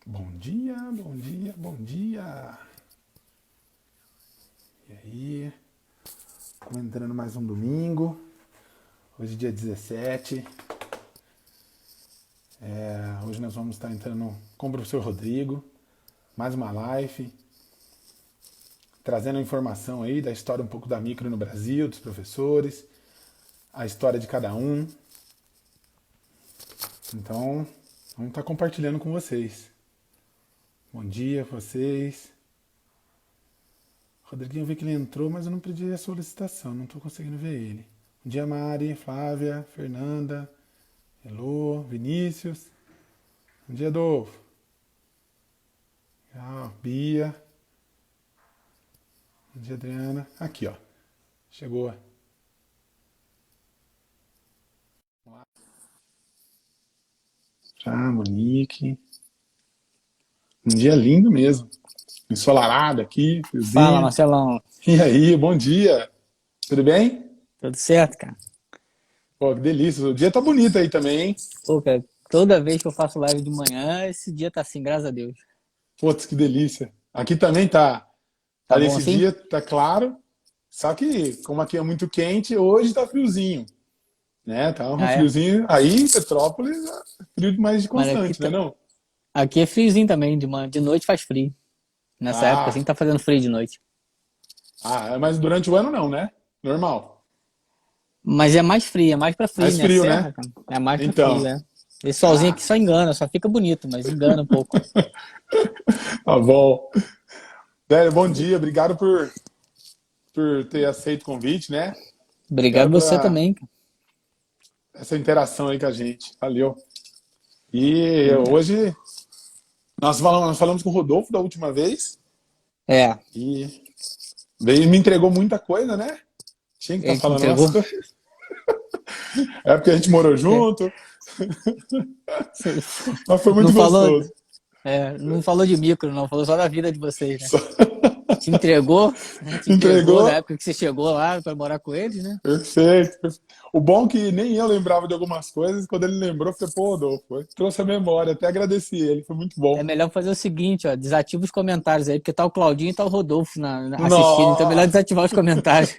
Bom dia, bom dia, bom dia. E aí? Estamos entrando mais um domingo. Hoje é dia 17. Hoje nós vamos estar entrando com o professor Rodrigo. Mais uma live. Trazendo informação aí da história um pouco da micro no Brasil, dos professores. A história de cada um. Então, vamos estar compartilhando com vocês. Bom dia a vocês. Rodriguinho, eu vi que ele entrou, mas eu não pedi a solicitação, não estou conseguindo ver ele. Bom dia, Mari, Flávia, Fernanda, Elô, Vinícius. Bom dia, Adolfo. Bia. Bom dia, Adriana. Aqui, ó. Chegou. Já, Monique. Um dia lindo mesmo. Ensolarado aqui, Fala, friozinho. Marcelão. E aí, bom dia. Tudo bem? Tudo certo, cara? Pô, que delícia. O dia tá bonito aí também, hein? Pô, cara, toda vez que eu faço live de manhã, esse dia tá assim, graças a Deus. Putz, que delícia. Aqui também tá. Tá Tá bom desse assim? dia, tá claro. Só que, como aqui é muito quente, hoje tá friozinho, né? Tá um Ah, é? friozinho. Aí, em Petrópolis, é frio mais de Mas aqui, constante, né, não? aqui é friozinho também, de manhã. De noite faz frio. Nessa época Ah, assim tá fazendo frio de noite. mas durante o ano não, né? Normal. Mas é mais frio, é mais pra frio, Mais né? frio, Serra, né? cara. É mais pra frio, Então, é. Esse solzinho ah, aqui só engana, só fica bonito, mas engana um pouco. tá bom. Velho, bom dia, obrigado por ter aceito o convite, né? Obrigado Obrigado você por também, cara. essa interação aí com a gente. Valeu. E hoje nós falamos com o Rodolfo da última vez É, e veio e me entregou muita coisa, né? Tinha que estar ele te falando umas entregou? coisas. É porque a gente morou junto, mas foi Não muito falou, gostoso. não falou de micro, não, falou só da vida de vocês, né? Só Te entregou, né? Te entregou na entregou. época que você chegou lá para morar com eles, né? Perfeito. O bom é que nem eu lembrava de algumas coisas, quando ele lembrou, eu falei, pô, Rodolfo, ele trouxe a memória, até agradeci ele, foi muito É bom. melhor fazer o seguinte, ó, desativa os comentários aí, porque tá o Claudinho e tá o Rodolfo assistindo, então é melhor Nossa, desativar os comentários.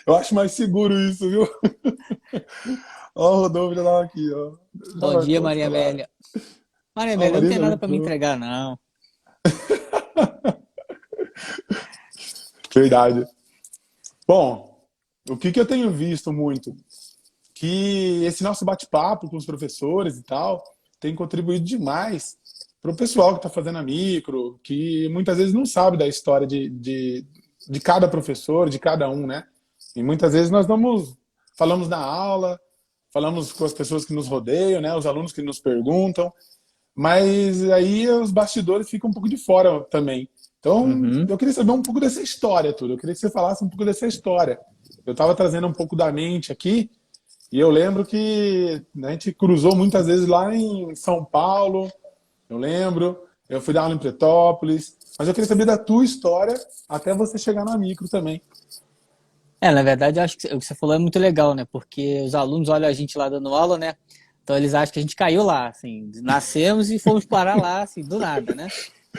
eu acho mais seguro isso, viu? Ó, o Rodolfo já tava aqui, ó. Já Bom dia, marcou, Maria tá lá. Amélia. Maria Ó, a Amélia, não tem Marisa nada para me entrou. entregar, não. Verdade. Bom, o que eu tenho visto muito? Que esse nosso bate-papo com os professores e tal tem contribuído demais para o pessoal que está fazendo a micro, que muitas vezes não sabe da história de cada professor, de cada um, né? E muitas vezes nós falamos na aula, falamos com as pessoas que nos rodeiam, né? Os alunos que nos perguntam, mas aí os bastidores ficam um pouco de fora também. Então, Uhum. eu queria saber um pouco dessa história, tudo. Eu queria que você falasse um pouco dessa história. Eu estava trazendo um pouco da mente aqui, e eu lembro que a gente cruzou muitas vezes lá em São Paulo, eu lembro. Eu fui dar aula em Petrópolis, mas eu queria saber da tua história até você chegar na micro também. Na verdade, eu acho que o que você falou é muito legal, né? Porque os alunos olham a gente lá dando aula, né? Então eles acham que a gente caiu lá, assim, nascemos e fomos parar lá, assim, do nada, né?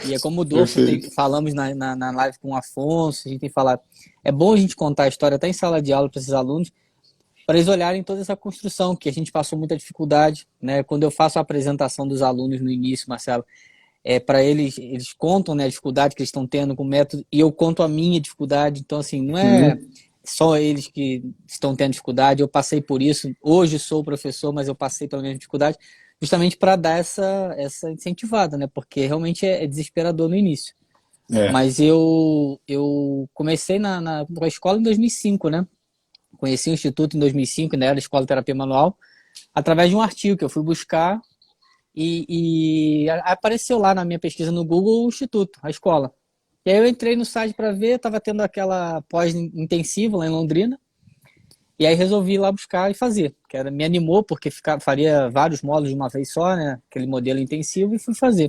E é como o Dorfo Perfeito. falamos na live com o Afonso, a gente tem falado. É bom a gente contar a história até em sala de aula para esses alunos, para eles olharem toda essa construção, que a gente passou muita dificuldade, né? Quando eu faço a apresentação dos alunos no início, Marcelo, para eles contam, né, a dificuldade que eles estão tendo com o método, e eu conto a minha dificuldade. Então, assim, não é Uhum. só eles que estão tendo dificuldade, eu passei por isso, hoje sou professor, mas eu passei pela mesma dificuldade, justamente para dar essa incentivada, né? Porque realmente é desesperador no início. É. Mas eu comecei na escola em 2005, né? Conheci o Instituto em 2005, né? Era a Escola de Terapia Manual, através de um artigo que eu fui buscar e apareceu lá na minha pesquisa no Google o Instituto, a escola. E aí eu entrei no site para ver, estava tendo aquela pós-intensiva lá em Londrina, e aí resolvi ir lá buscar e fazer. Me animou, porque faria vários módulos de uma vez só, né? Aquele modelo intensivo, e fui fazer.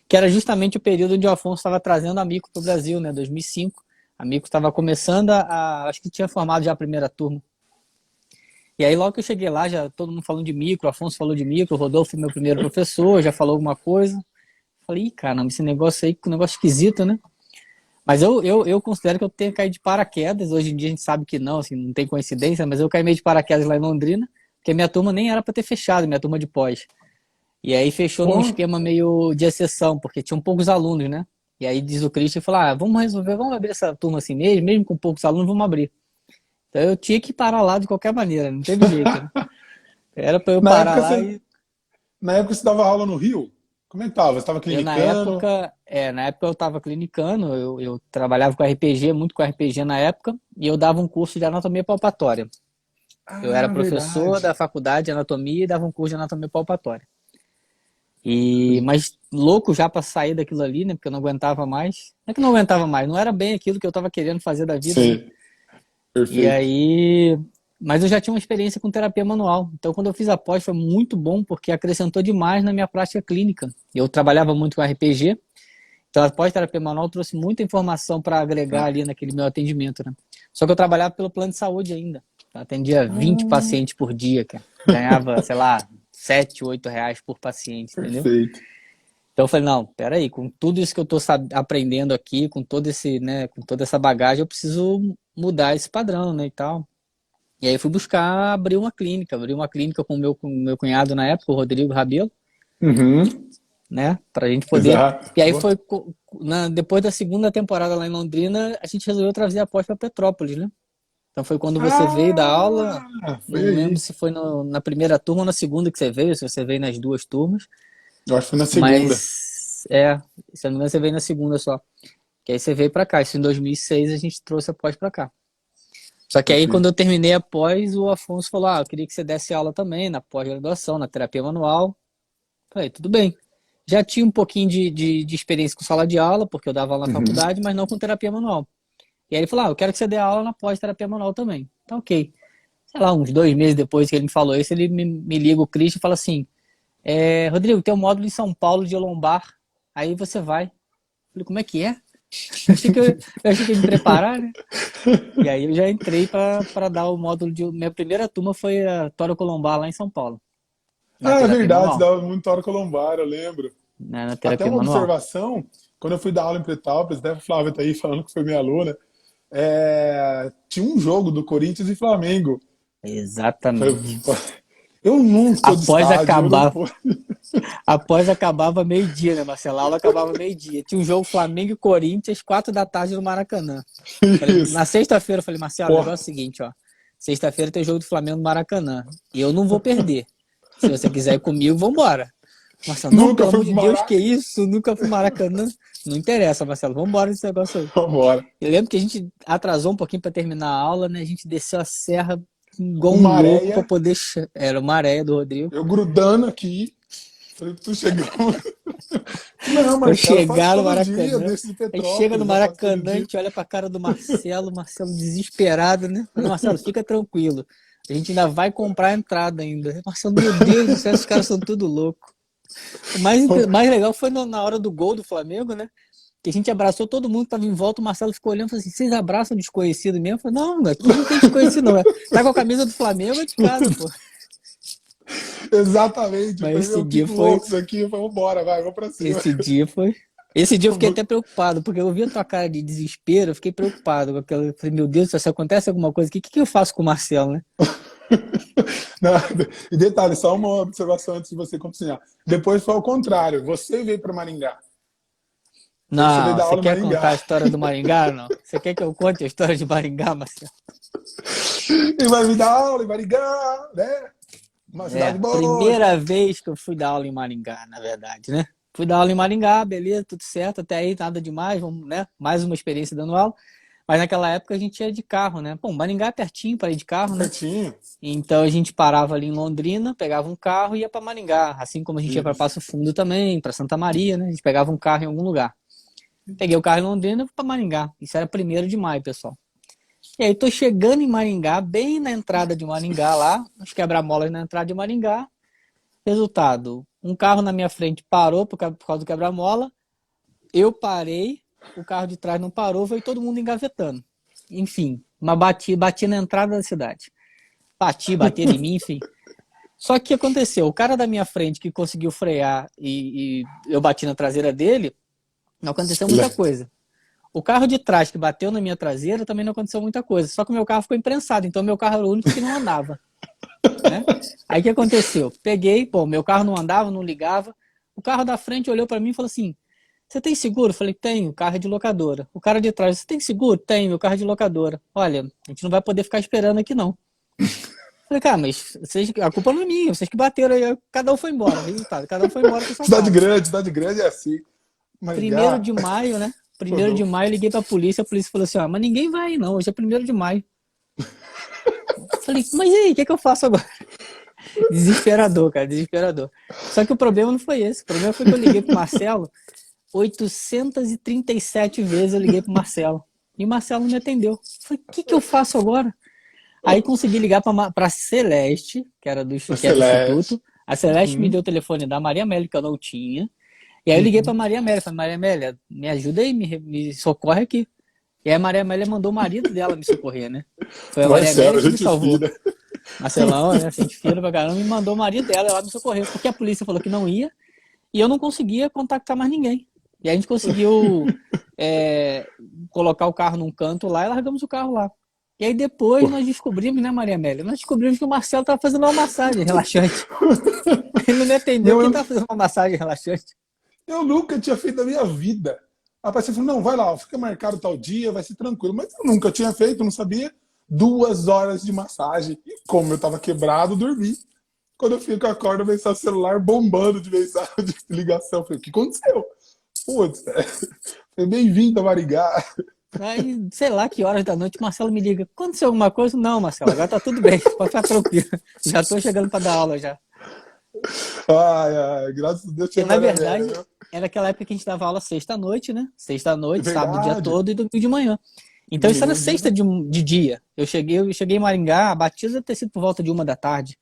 Que era justamente o período onde o Afonso estava trazendo a Mico para o Brasil, né? 2005. A Mico estava começando acho que tinha formado já a primeira turma. E aí logo que eu cheguei lá, já todo mundo falando de micro, o Afonso falou de micro, o Rodolfo foi meu primeiro professor, já falou alguma coisa. Falei, ih, caramba, esse negócio aí, que negócio esquisito, né? Mas eu considero que eu tenho caído de paraquedas. Hoje em dia a gente sabe que não, assim, não tem coincidência, mas eu caí meio de paraquedas lá em Londrina, porque minha turma nem era para ter fechado, minha turma de pós. E aí fechou num Pô, esquema meio de exceção, porque tinham poucos alunos, né? E aí diz o Christian, falou, ah, vamos resolver, vamos abrir essa turma assim mesmo, mesmo com poucos alunos, vamos abrir. Então eu tinha que parar lá de qualquer maneira, não teve jeito, né? Era para eu na parar época lá você, e na época você dava aula no Rio? Como é que tava? Você estava eu clinicando? na época eu estava clinicando, eu trabalhava com RPG, muito com RPG na época, e eu dava um curso de anatomia palpatória. Eu era Ah, professor verdade. da faculdade de anatomia e dava um curso de anatomia palpatória. Mas louco já para sair daquilo ali, né? Porque eu não aguentava mais. Não é que não aguentava mais, não era bem aquilo que eu estava querendo fazer da vida, né? Sim, E perfeito. aí, mas eu já tinha uma experiência com terapia manual. Então, quando eu fiz a pós, foi muito bom porque acrescentou demais na minha prática clínica. Eu trabalhava muito com RPG, então a pós-terapia manual trouxe muita informação para agregar ali naquele meu atendimento, né? Só que eu trabalhava pelo plano de saúde ainda. Eu atendia 20 Ah, pacientes por dia, cara. Ganhava, sei lá, 7, 8 reais por paciente, entendeu? perfeito. Então eu falei, não, peraí, com tudo isso que eu estou aprendendo aqui, com todo esse, né, com toda essa bagagem, eu preciso mudar esse padrão, né, e tal. E aí eu fui buscar abrir uma clínica com o meu cunhado na época, o Rodrigo Rabelo, Uhum, né, pra gente poder. exato. E aí Pô. foi depois da segunda temporada lá em Londrina, a gente resolveu trazer a pós para Petrópolis, né? Então foi quando você veio da aula, Ah, foi não lembro aí. se foi na primeira turma ou na segunda que você veio, se você veio nas duas turmas, Eu acho que foi na segunda. mas se eu não me engano, você veio na segunda só. Que aí você veio pra cá. Isso em 2006 a gente trouxe a pós pra cá. Só que aí quando Perfeito. eu terminei a pós, o Afonso falou: ah, eu queria que você desse aula também na pós-graduação, na terapia manual. Falei, tudo bem. Já tinha um pouquinho de experiência com sala de aula, porque eu dava aula na Uhum. faculdade, mas não com terapia manual. E aí ele falou: ah, eu quero que você dê aula na pós-terapia manual também. Tá ok. Sei lá, uns 2 meses depois que ele me falou isso, ele me liga o Christian e fala assim: Rodrigo, tem um módulo em São Paulo de lombar. Aí você vai. Eu falei, como é que é? Eu achei que ia me preparar, né? E aí eu já entrei para dar o módulo de. Minha primeira turma foi a Colombar lá em São Paulo, na Ah, é terapia verdade, você manual. dava muito hora colombar, eu lembro. Né, na Até terapia uma manual. observação, quando eu fui dar aula em Pretópolis, até a Flávia tá aí falando que foi minha aluna, tinha um jogo do Corinthians e Flamengo. Foi- Exatamente. Eu não sou de Após estádio, eu não acabar, fui. após acabava meio-dia, né, Marcelo? A aula acabava meio-dia. Tinha um jogo Flamengo e Corinthians, 4 da tarde no Maracanã. Falei, Isso. na sexta-feira eu falei, Marcelo, o Pô, negócio é o seguinte, ó. Sexta-feira tem jogo do Flamengo no Maracanã. E eu não vou perder. Se você quiser ir comigo, vambora. Marcelo, não, nunca pelo fui amor pro de Deus, que Maraca. isso? Nunca fui Maracanã. Não interessa, Marcelo, vambora nesse negócio aí. Vambora. Eu lembro que a gente atrasou um pouquinho para terminar a aula, né? A gente desceu a serra igual um Uma louco para areia, poder. Era uma areia do Rodrigo. eu grudando aqui. Falei, tu chegamos. Não, Pra Marcelo, eu faço chegar no todo dia, Maracanã. desço de Aí chega no Petrópolis, eu faço todo Maracanã, a dia. gente olha pra cara do Marcelo, Marcelo desesperado, né? Falei, Marcelo, fica tranquilo. A gente ainda vai comprar a entrada ainda. Marcelo, meu Deus do céu, esses caras são tudo louco. O mais legal foi na hora do gol do Flamengo, né? Que a gente abraçou todo mundo que tava em volta, o Marcelo ficou olhando e falou assim: vocês abraçam desconhecido mesmo? Eu falei, não, aqui não tem desconhecido, não. Tá com a camisa do Flamengo é de casa, pô. Exatamente. Eu Mas falei, esse meu, que dia foi. loucos aqui. Eu falei, vambora, vai, vamos pra cima. Esse dia foi. Esse dia eu fiquei até preocupado, porque eu vi a tua cara de desespero, eu fiquei preocupado com aquela. Eu falei, meu Deus, se acontece alguma coisa aqui, o que eu faço com o Marcelo, né? Nada. E detalhe, só uma observação antes de você continuar. Depois foi ao contrário. Você veio para Maringá. Daí você veio Não, dar você aula em quer Maringá. contar a história do Maringá, não? Você quer que eu conte a história de Maringá, Marcelo? E vai me dar aula em Maringá, né? Uma cidade boa. Primeira vez que eu fui dar aula em Maringá, na verdade, né? Fui dar aula em Maringá, beleza, tudo certo, até aí nada demais, vamos, né? Mais uma experiência dando aula. Mas naquela época a gente ia de carro, né? Bom, Maringá é pertinho para ir de carro, né? Pertinho. Então a gente parava ali em Londrina, pegava um carro e ia para Maringá, assim como a gente ia para Isso. Passo Fundo também, para Santa Maria, né? A gente pegava um carro em algum lugar. Peguei o carro em Londrina e fui para Maringá. Isso era 1º de maio, pessoal. E aí tô chegando em Maringá, bem na entrada de Maringá lá, os quebra-molas na entrada de Maringá. Resultado, um carro na minha frente parou por causa do quebra-mola, eu parei, o carro de trás não parou, veio todo mundo engavetando. Enfim, bati na entrada da cidade. bateram em mim, enfim. Só que o que aconteceu? O cara da minha frente que conseguiu frear e eu bati na traseira dele, não aconteceu muita coisa. O carro de trás que bateu na minha traseira também não aconteceu muita coisa. Só que o meu carro ficou imprensado, então meu carro era o único que não andava. Né? Aí o que aconteceu? Peguei, meu carro não andava, não ligava. O carro da frente olhou para mim e falou assim: você tem seguro? Eu falei: tenho, o carro é de locadora. O cara de trás: você tem seguro? Tenho, meu carro é de locadora. Olha, a gente não vai poder ficar esperando aqui não. Falei: cara, mas a culpa não é minha, vocês que bateram aí, cada um foi embora. Resultado, cada um foi embora com sua casa. Cidade grande é assim. Mas 1º de maio, né? 1º de maio eu liguei pra polícia, a polícia falou assim: mas ninguém vai aí não, hoje é 1º de maio. Falei: mas e aí, o que eu faço agora? Desesperador, cara, desesperador. Só que o problema não foi esse, o problema foi que eu liguei pro Marcelo 837 vezes eu liguei pro Marcelo. E o Marcelo não me atendeu. Falei: o que eu faço agora? Aí consegui ligar pra Celeste, que era do Instituto. A Celeste me deu o telefone da Maria Amélia, que eu não tinha. E aí eu liguei pra Maria Amélia. Falei: Maria Amélia, me ajuda aí, me socorre aqui. E aí a Maria Amélia mandou o marido dela me socorrer, né? Foi a Maria Amélia que me salvou. Marcelão, né? Gente fina pra caramba, me mandou o marido dela lá me socorrer. Porque a polícia falou que não ia. E eu não conseguia contactar mais ninguém. E aí a gente conseguiu colocar o carro num canto lá e largamos o carro lá. E aí depois nós descobrimos, né, Maria Amélia? Nós descobrimos que o Marcelo estava fazendo uma massagem relaxante. Ele não me atendeu, quem estava fazendo uma massagem relaxante? Eu nunca tinha feito na minha vida. A paciente falou: não, vai lá, fica marcado tal dia, vai ser tranquilo. Mas eu nunca tinha feito, não sabia. 2 horas de massagem. E como eu estava quebrado, dormi. Quando eu fico, acordo, mensagem celular bombando de mensagem de ligação. Eu falei: o que aconteceu? Putz, bem-vindo a Maringá. Aí, sei lá que horas da noite, o Marcelo me liga: aconteceu alguma coisa? Não, Marcelo, agora tá tudo bem, pode ficar tranquilo. Já tô chegando para dar aula já. Ai, graças a Deus tinha. Na verdade, era aquela época que a gente dava aula sexta-noite, né? Sexta-noite, sábado o dia todo e domingo de manhã. Então isso era sexta de dia. Eu cheguei em Maringá, a batida deve ter sido por volta de 1 da tarde.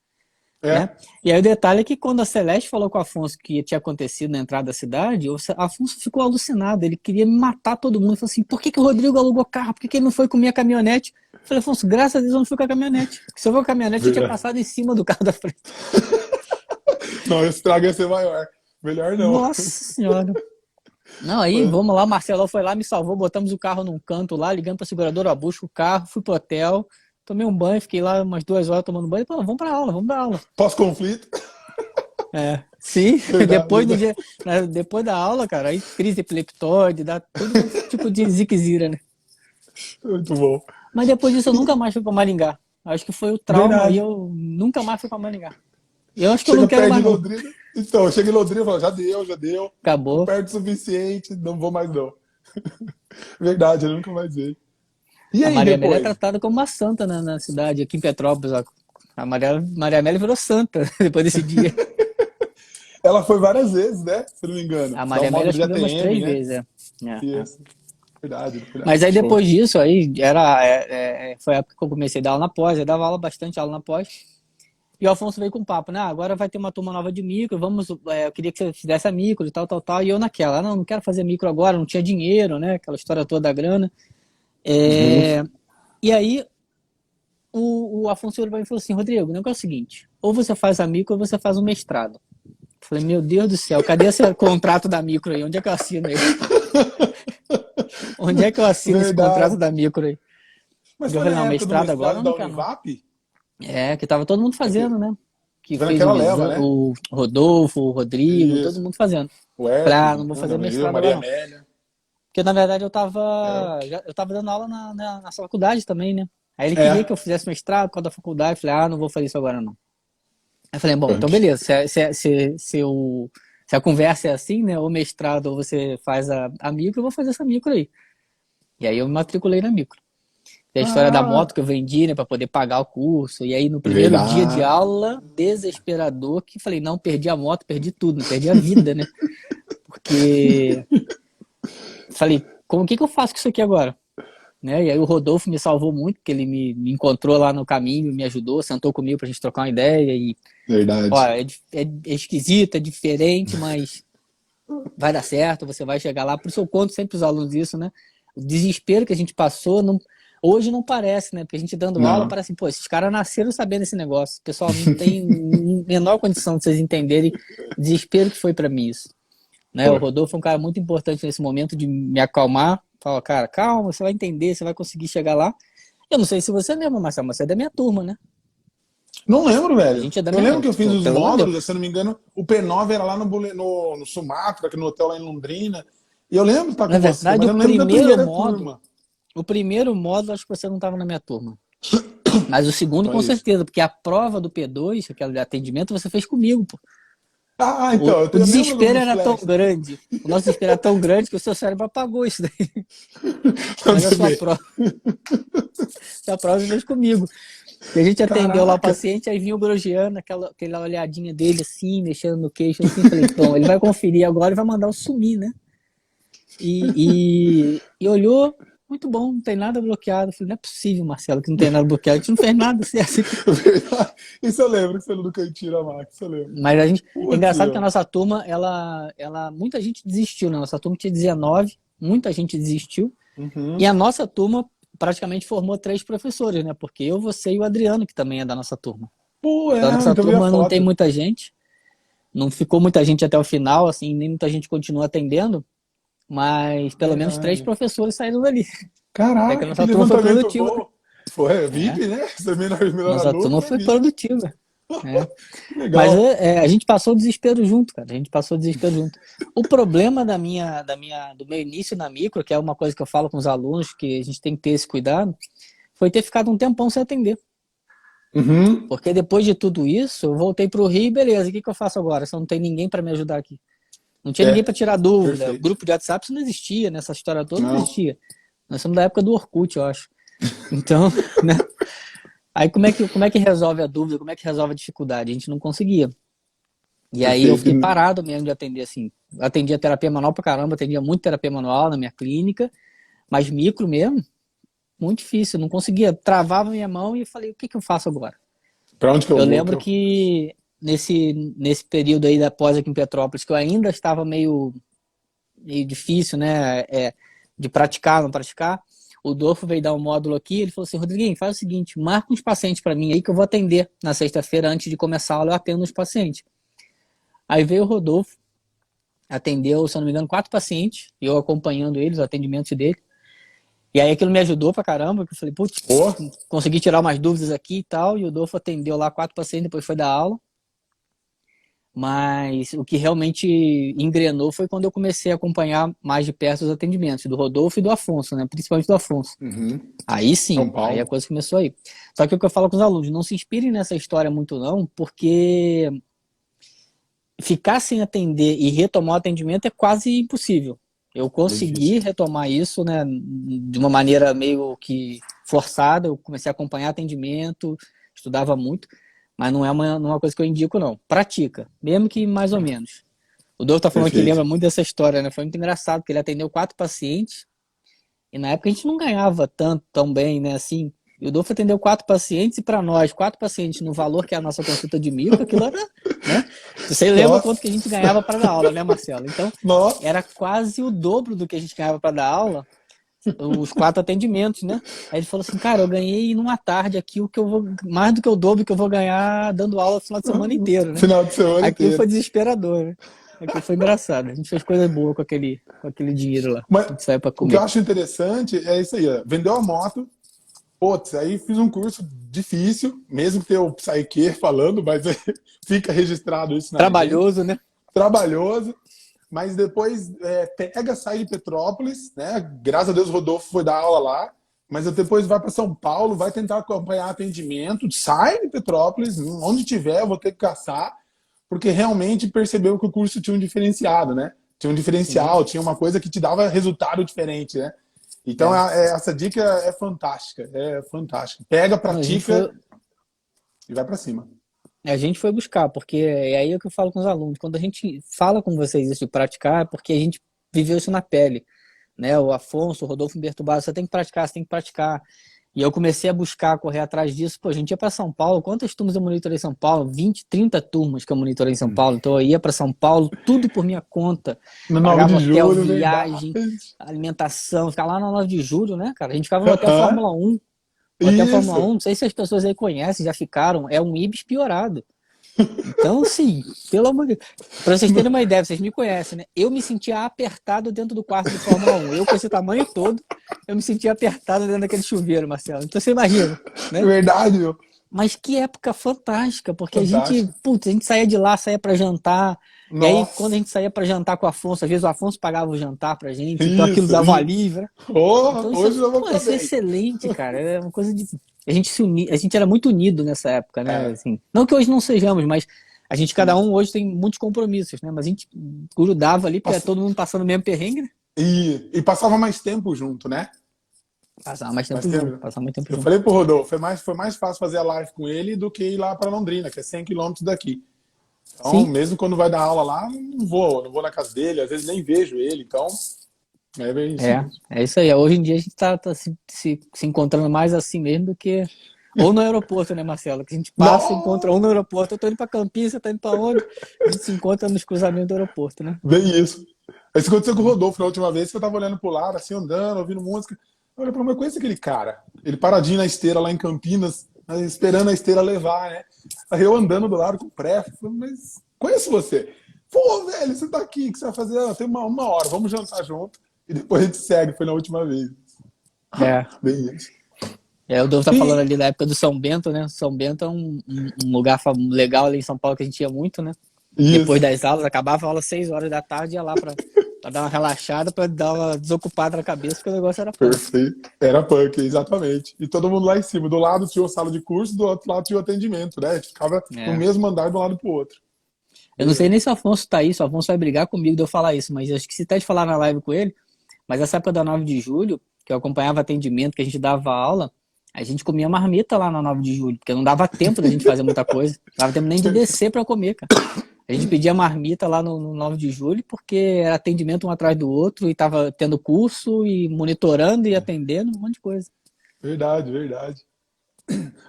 Né? E aí o detalhe é que quando a Celeste falou com o Afonso que tinha acontecido na entrada da cidade, o Afonso ficou alucinado, ele queria matar todo mundo. Ele falou assim: por que o Rodrigo alugou carro? Por que ele não foi com minha caminhonete? Eu falei: Afonso, graças a Deus eu não fui com a caminhonete. Se eu for com a caminhonete, eu tinha passado em cima do carro da frente. Não, o estrago ia ser maior. Melhor não. Nossa senhora. Não, aí vamos lá, o Marcelão foi lá, me salvou, botamos o carro num canto lá, ligamos pra seguradora, eu busco o carro, fui pro hotel, tomei um banho, fiquei lá umas 2 horas tomando banho e falei: vamos pra aula, vamos dar aula. Pós-conflito. Sim, depois da aula, cara, aí crise epileptóide, dá todo tipo de ziquezira, né? Muito bom. Mas depois disso eu nunca mais fui pra Maringá. Acho que foi o trauma e eu nunca mais fui pra Maringá. Eu acho que eu não quero mais não. Então, eu cheguei em Londrina e falei: já deu. Acabou. Tô perto o suficiente, não vou mais não. Verdade, eu nunca mais vi. E aí, a Maria depois? Amélia é tratada como uma santa na cidade, aqui em Petrópolis. A Maria Amélia virou santa depois desse dia. Ela foi várias vezes, né? Se não me engano. A Maria Amélia acho que veio umas 3 vezes, Isso. Verdade. Mas aí depois disso, aí foi a época que eu comecei a dar aula na pós, eu dava bastante aula na pós. E o Afonso veio com o papo, né? Agora vai ter uma turma nova de micro, eu queria que você fizesse a micro e tal. E eu naquela, não quero fazer micro agora, não tinha dinheiro, né? Aquela história toda da grana. E aí o Afonso olhou pra mim e falou assim: Rodrigo, o negócio é o seguinte, ou você faz a micro ou você faz um mestrado. Eu falei: meu Deus do céu, cadê esse contrato da micro aí? Onde é que eu assino ele? Onde é que eu assino esse contrato da micro aí? Mas eu falei: não, mestrado agora não quero não. Que tava todo mundo fazendo, né? Que fez leva, né? O Rodolfo, o Rodrigo, todo mundo fazendo. Não vou fazer mestrado agora não. Porque na verdade eu tava dando aula na faculdade também, né? Aí ele queria que eu fizesse mestrado por causa da faculdade. Eu falei: não vou fazer isso agora não. Aí eu falei: bom, então beleza, se a conversa é assim, né? Ou mestrado ou você faz a micro, eu vou fazer essa micro aí. E aí eu me matriculei na micro. Tem a história da moto que eu vendi, né, para poder pagar o curso. E aí no primeiro dia de aula, desesperador, que falei: não, perdi a moto, perdi tudo, né? Perdi a vida, né? Porque falei: o que eu faço com isso aqui agora? Né? E aí o Rodolfo me salvou muito, porque ele me encontrou lá no caminho, me ajudou, sentou comigo pra gente trocar uma ideia. E, verdade. Ó, é esquisito, é diferente, mas vai dar certo, você vai chegar lá. Por isso eu conto sempre os alunos isso, né? O desespero que a gente passou, Hoje não parece, né? Porque a gente dando aula Não. parece assim, pô, esses caras nasceram sabendo esse negócio. Pessoal, não tem menor condição de vocês entenderem o desespero que foi para mim isso. Né? O Foi. Rodolfo é um cara muito importante nesse momento de me acalmar. Fala, cara, calma, você vai entender, você vai conseguir chegar lá. Eu não sei se você lembra, Marcelo, mas você é da minha turma, né? Não lembro, A velho. gente é da Eu minha. lembro que eu fiz Pô, os pelo amor de Deus. módulos, se eu não me engano, o P9 era lá no Sumatra, que no hotel lá em Londrina. E eu lembro de estar Na com você, verdade, mas eu não lembro da primeira turma. o primeiro módulo, acho que você não estava na minha turma. Mas o segundo, Então é com isso. certeza, porque a prova do P2, aquela de atendimento, você fez comigo, pô. Ah, O, então, o eu lembro desespero dos era tão flashes. grande, o nosso desespero era tão grande que o seu cérebro apagou isso daí. Pra Mas você ver. a prova você fez comigo. E a gente atendeu lá o Caraca. paciente, aí vinha o Grogiano, aquela olhadinha dele assim, mexendo no queixo assim, falei, bom, ele vai conferir agora e vai mandar eu sumir, né? E olhou, muito bom, não tem nada bloqueado. Eu falei, não é possível, Marcelo, que não tem nada bloqueado, a gente não fez nada certo. Isso eu lembro, que você no cantinho da máquina, isso eu lembro. Mas a gente, é Putz, engraçado que a meu. nossa turma, muita gente desistiu, né? Nossa turma tinha 19, muita gente desistiu. E Uhum. a nossa turma praticamente formou 3 professores, né? Porque eu, você e o Adriano, que também é da nossa turma. Pô, Então, a é, nossa então eu vi a turma não tem foto. muita gente, não ficou muita gente até o final, assim, nem muita gente continua atendendo, mas pelo menos 3 Verdade. professores saíram dali. Até que a Caraca, que nossa turma foi levantamento produtiva, né? bom. Foi, É, VIP, né? Você melhor nossa aluno turma foi foi VIP. produtiva. É. Que Mas legal. a gente passou o desespero junto, cara. A gente passou o desespero junto. O problema do meu início na micro, que é uma coisa que eu falo com os alunos, que a gente tem que ter esse cuidado, foi ter ficado um tempão sem atender. Uhum. Porque depois de tudo isso, eu voltei pro Rio e beleza, o que eu faço agora? Se eu não tem ninguém para me ajudar aqui. Não tinha ninguém É, para tirar dúvida. O perfeito. grupo de WhatsApp isso não existia, nessa história toda não Não, existia. Nós somos da época do Orkut, eu acho. Então, né? Aí como é que resolve a dúvida? Como é que resolve a dificuldade? A gente não conseguia. E aí eu perfeito. fiquei parado mesmo de atender assim. Eu atendia terapia manual pra caramba, atendia muito terapia manual na minha clínica, mas micro mesmo, muito difícil. Eu não conseguia, travava minha mão e eu falei, o que eu faço agora? Pra onde que eu Eu vou? lembro que nesse período aí da pós aqui em Petrópolis, que eu ainda estava meio difícil, né? De praticar, não praticar. O Dolfo veio dar um módulo aqui, ele falou assim, Rodriguinho, faz o seguinte, marca uns pacientes para mim aí que eu vou atender na sexta-feira antes de começar a aula, eu atendo os pacientes. Aí veio o Rodolfo, atendeu, se eu não me engano, 4 pacientes, eu acompanhando eles, os atendimentos dele. E aí aquilo me ajudou pra caramba, que eu falei, putz, Pô, consegui tirar umas dúvidas aqui e tal, e o Rodolfo atendeu lá 4 pacientes, depois foi dar aula. Mas o que realmente engrenou foi quando eu comecei a acompanhar mais de perto os atendimentos, do Rodolfo e do Afonso, né? Principalmente do Afonso. uhum. Aí São sim, aí a Paulo. coisa começou aí. Só que o que eu falo com os alunos, não se inspirem nessa história muito não, porque ficar sem atender e retomar o atendimento é quase impossível. Eu É difícil. consegui retomar isso, né, de uma maneira meio que forçada. Eu comecei a acompanhar atendimento, estudava muito, mas não é uma coisa que eu indico, não. Pratica, mesmo que mais ou menos. O Doutor tá falando que Perfeito. lembra muito dessa história, né? Foi muito engraçado, porque ele atendeu 4 pacientes e na época a gente não ganhava tanto, tão bem, né, assim. E o Dolfo atendeu 4 pacientes e para nós, 4 pacientes no valor que é a nossa consulta de micro, aquilo era, né? Você lembra quanto que a Nossa, gente ganhava para dar aula, né, Marcelo? Então, nossa. era quase o dobro do que a gente ganhava para dar aula, os 4 atendimentos, né? Aí ele falou assim, cara, eu ganhei numa tarde aqui o que eu vou, mais do que o dobro que eu vou ganhar dando aula no final de semana inteiro, né? Final de semana Aquilo foi inteiro. desesperador, né? Aquilo foi engraçado. A gente fez coisa boa com aquele dinheiro lá. Mas A gente saiu para o que eu comer. acho interessante é isso aí, ó. Vendeu a moto. Putz, aí fiz um curso difícil, mesmo que tenha o Psyche falando, mas fica registrado isso na gente. Trabalhoso, né? Trabalhoso, mas depois pega, sai de Petrópolis, né? Graças a Deus o Rodolfo foi dar aula lá, mas depois vai para São Paulo, vai tentar acompanhar atendimento, sai de Petrópolis, onde tiver, eu vou ter que caçar, porque realmente percebeu que o curso tinha um diferenciado, né? Tinha um Sim. diferencial, tinha uma coisa que te dava resultado diferente, né? Então É. essa dica é fantástica, é fantástica. Pega, Não, pratica e vai para cima. a gente foi buscar, porque é aí o que eu falo com os alunos. Quando a gente fala com vocês isso de praticar, é porque a gente viveu isso na pele, né? O Afonso, o Rodolfo Humberto Barros, você tem que praticar, você tem que praticar. E eu comecei a buscar, correr atrás disso. Pô, a gente ia para São Paulo. Quantas turmas eu monitorei em São Paulo? 20, 30 turmas que eu monitorei em São Paulo. Então eu ia para São Paulo, tudo por minha conta. No 9 Pagava de hotel, julho, verdade. viagem, alimentação. Ficava lá no 9 de julho, né, cara? A gente ficava no Hotel Aham. Fórmula 1. O Hotel Fórmula Isso. 1, não sei se as pessoas aí conhecem, já ficaram. É um Ibis piorado. Então, assim, pelo amor de Deus. Pra vocês terem uma ideia, vocês me conhecem, né? Eu me sentia apertado dentro do quarto de Fórmula 1. Eu, com esse tamanho todo, eu me sentia apertado dentro daquele chuveiro, Marcelo. Então você imagina, né? Verdade, meu. Mas que época fantástica, porque Fantástico. putz, a gente saía de lá, saía pra jantar. E aí, quando a Nossa. gente saía pra jantar com o Afonso, às vezes o Afonso pagava o jantar pra gente, então aquilo Isso, dava um isso. alívio, né? Oh, Então hoje nós vamos pô, ficar isso é bem. excelente, cara. É uma coisa de. A gente se uni... a gente era muito unido nessa época, né? É. Assim, não que hoje não sejamos, mas a gente, cada um hoje tem muitos compromissos, né? Mas a gente grudava ali, porque era Passa- todo mundo passando o mesmo perrengue, né? E passava mais tempo junto, né? Passava mais Mais tempo junto, tempo. passava muito tempo Eu junto. falei pro Rodolfo, foi mais fácil fazer a live com ele do que ir lá para Londrina, que é 100 quilômetros daqui. Então, Sim, mesmo quando vai dar aula lá, não vou na casa dele, às vezes nem vejo ele, então é bem isso mesmo. é isso aí. Hoje em dia a gente tá se encontrando mais assim mesmo do que. Ou no aeroporto, né, Marcelo? Que a gente passa e encontra um Nossa, no aeroporto. Eu tô indo pra Campinas, você tá indo pra onde? A gente se encontra nos cruzamentos do aeroporto, né? bem isso. Isso aconteceu com o Rodolfo na última vez, que eu tava olhando pro lado, assim, andando, ouvindo música. Olha, mas eu conheço aquele cara. Ele paradinho na esteira lá em Campinas, esperando a esteira levar, né? Aí eu andando do lado com pressa, falando, mas conheço você. Pô, velho, você tá aqui, o que você vai fazer? Ah, tem uma hora, vamos jantar junto. E depois a gente segue, foi na última vez. É. Bem isso. O Dove tá falando E ali da época do São Bento, né? São Bento é um lugar legal ali em São Paulo que a gente ia muito, né? Depois isso, das aulas, acabava a aula às 6 horas da tarde, ia lá pra dar uma relaxada, pra dar uma desocupada na cabeça, porque o negócio era punk. perfeito. Era punk, exatamente. E todo mundo lá em cima. Do lado tinha o sala de curso, do outro lado tinha o atendimento, né? A gente ficava no É. mesmo andar de um lado pro outro. Eu não Bem sei nem isso. se o Afonso tá aí, se o Afonso vai brigar comigo de eu falar isso, mas eu esqueci até de falar na live com ele. Mas essa época da 9 de julho, que eu acompanhava atendimento, que a gente dava aula, a gente comia marmita lá na 9 de julho, porque não dava tempo da gente fazer muita coisa. Não dava tempo nem de descer pra comer, cara. A gente pedia marmita lá no 9 de julho, porque era atendimento um atrás do outro, e tava tendo curso, e monitorando, e atendendo, um monte de coisa. Verdade, verdade.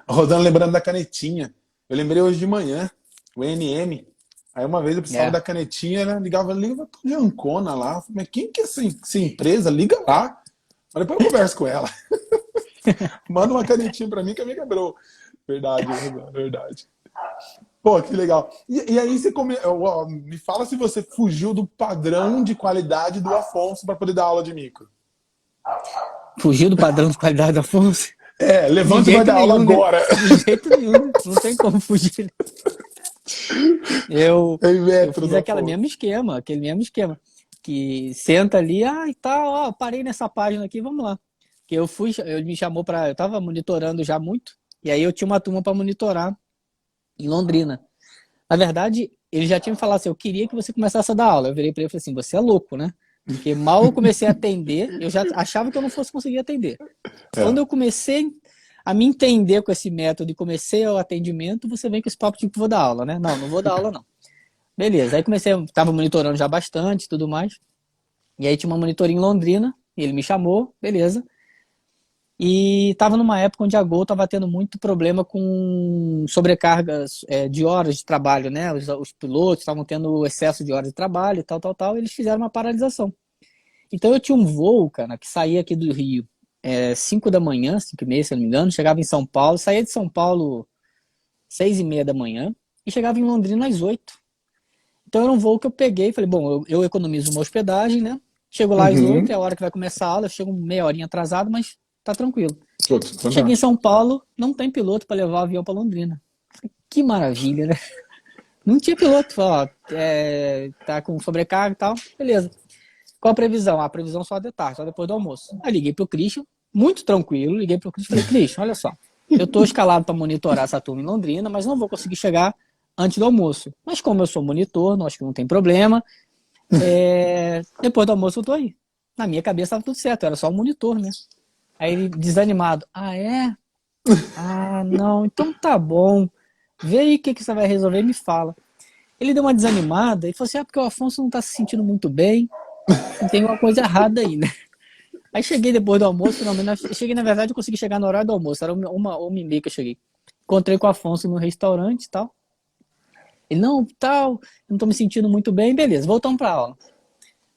Rodando, lembrando da canetinha. Eu lembrei hoje de manhã, o NM. Aí uma vez eu precisava É. da canetinha, né? Ligava pro Ancona lá. Falei, mas quem que é essa empresa? Liga lá. Mas depois eu converso com ela. Manda uma canetinha pra mim que a minha quebrou. Verdade, verdade. Pô, que legal. E aí me fala se você fugiu do padrão de qualidade do Afonso para poder dar aula de micro. Fugiu do padrão de qualidade da Afonso? É, De levanta e vai jeito dar aula nenhum, né? agora. De jeito nenhum. Não tem como fugir. Eu, Em eu metros, fiz Afonso. aquele mesmo esquema. Que senta ali, e tá, ó, parei nessa página aqui, vamos lá. Que ele me chamou eu tava monitorando já muito, e aí eu tinha uma turma para monitorar em Londrina. Na verdade, ele já tinha me falado assim, eu queria que você começasse a dar aula. Eu virei para ele e falei assim, você é louco, né? Porque mal eu comecei a atender, eu já achava que eu não fosse conseguir atender. Quando É. eu comecei a me entender com esse método e comecei o atendimento, você vem com esse papo de que vou dar aula, né? Não, não vou dar aula, não. Beleza, aí tava monitorando já bastante e tudo mais. E aí tinha uma monitoria em Londrina, e ele me chamou, beleza. E tava numa época onde a Gol tava tendo muito problema com sobrecargas de horas de trabalho, né? Os pilotos estavam tendo excesso de horas de trabalho e tal, tal, tal, e eles fizeram uma paralisação. Então eu tinha um voo, cara, que saía aqui do Rio 5 da manhã, 5h30, se eu não me engano, chegava em São Paulo, saía de São Paulo 6h30 da manhã e chegava em Londrina às 8. Então era um voo que eu peguei, falei, bom, eu economizo uma hospedagem, né? Chego lá às 8, é Uhum. a hora que vai começar a aula, eu chego meia horinha atrasado, mas tá tranquilo. Putz, Cheguei em fantástico. São Paulo, não tem piloto para levar o avião para Londrina. Que maravilha, né? Não tinha piloto, falou, ó, tá com sobrecarga e tal, beleza. Qual a previsão? A previsão só de tarde, só depois do almoço. Aí liguei pro Christian, muito tranquilo, liguei pro Christian e falei, Christian, olha só, eu tô escalado para monitorar essa turma em Londrina, mas não vou conseguir chegar antes do almoço. Mas como eu sou monitor, não acho que não tem problema, depois do almoço eu tô aí. Na minha cabeça tava tudo certo, eu era só um monitor, né? Aí ele, desanimado, ah, é? Ah, não, então tá bom. Vê aí o que você vai resolver e me fala. Ele deu uma desanimada e falou assim, porque o Afonso não tá se sentindo muito bem, tem uma coisa errada aí, né? Aí cheguei depois do almoço, finalmente. Cheguei, na verdade, eu consegui chegar no horário do almoço. Era uma e meia que eu cheguei. Encontrei com o Afonso no restaurante e tal. Ele, não, tal, não tô me sentindo muito bem. Beleza, voltamos pra aula.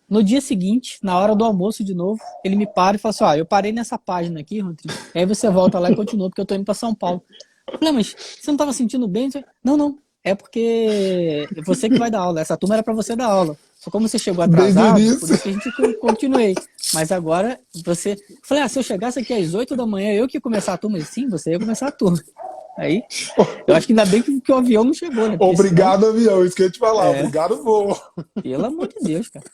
No dia seguinte, na hora do almoço de novo, ele me para e fala assim, eu parei nessa página aqui, Rodrigo. Aí você volta lá e continua, porque eu tô indo pra São Paulo. Eu falei, mas você não tava sentindo bem? Não, não. É porque é você que vai dar aula. Essa turma era pra você dar aula. Só como você chegou Desde o atrasado, por início. isso que a gente continuei. Mas agora você... Eu falei, se eu chegasse aqui às 8 da manhã, eu que ia começar a turma. Ele, sim, você ia começar a turma. Aí, eu acho que ainda bem que o avião não chegou, né? Porque senão, Obrigado, avião. Isso que eu ia te falar. é, Obrigado, voo. pelo amor de Deus, cara.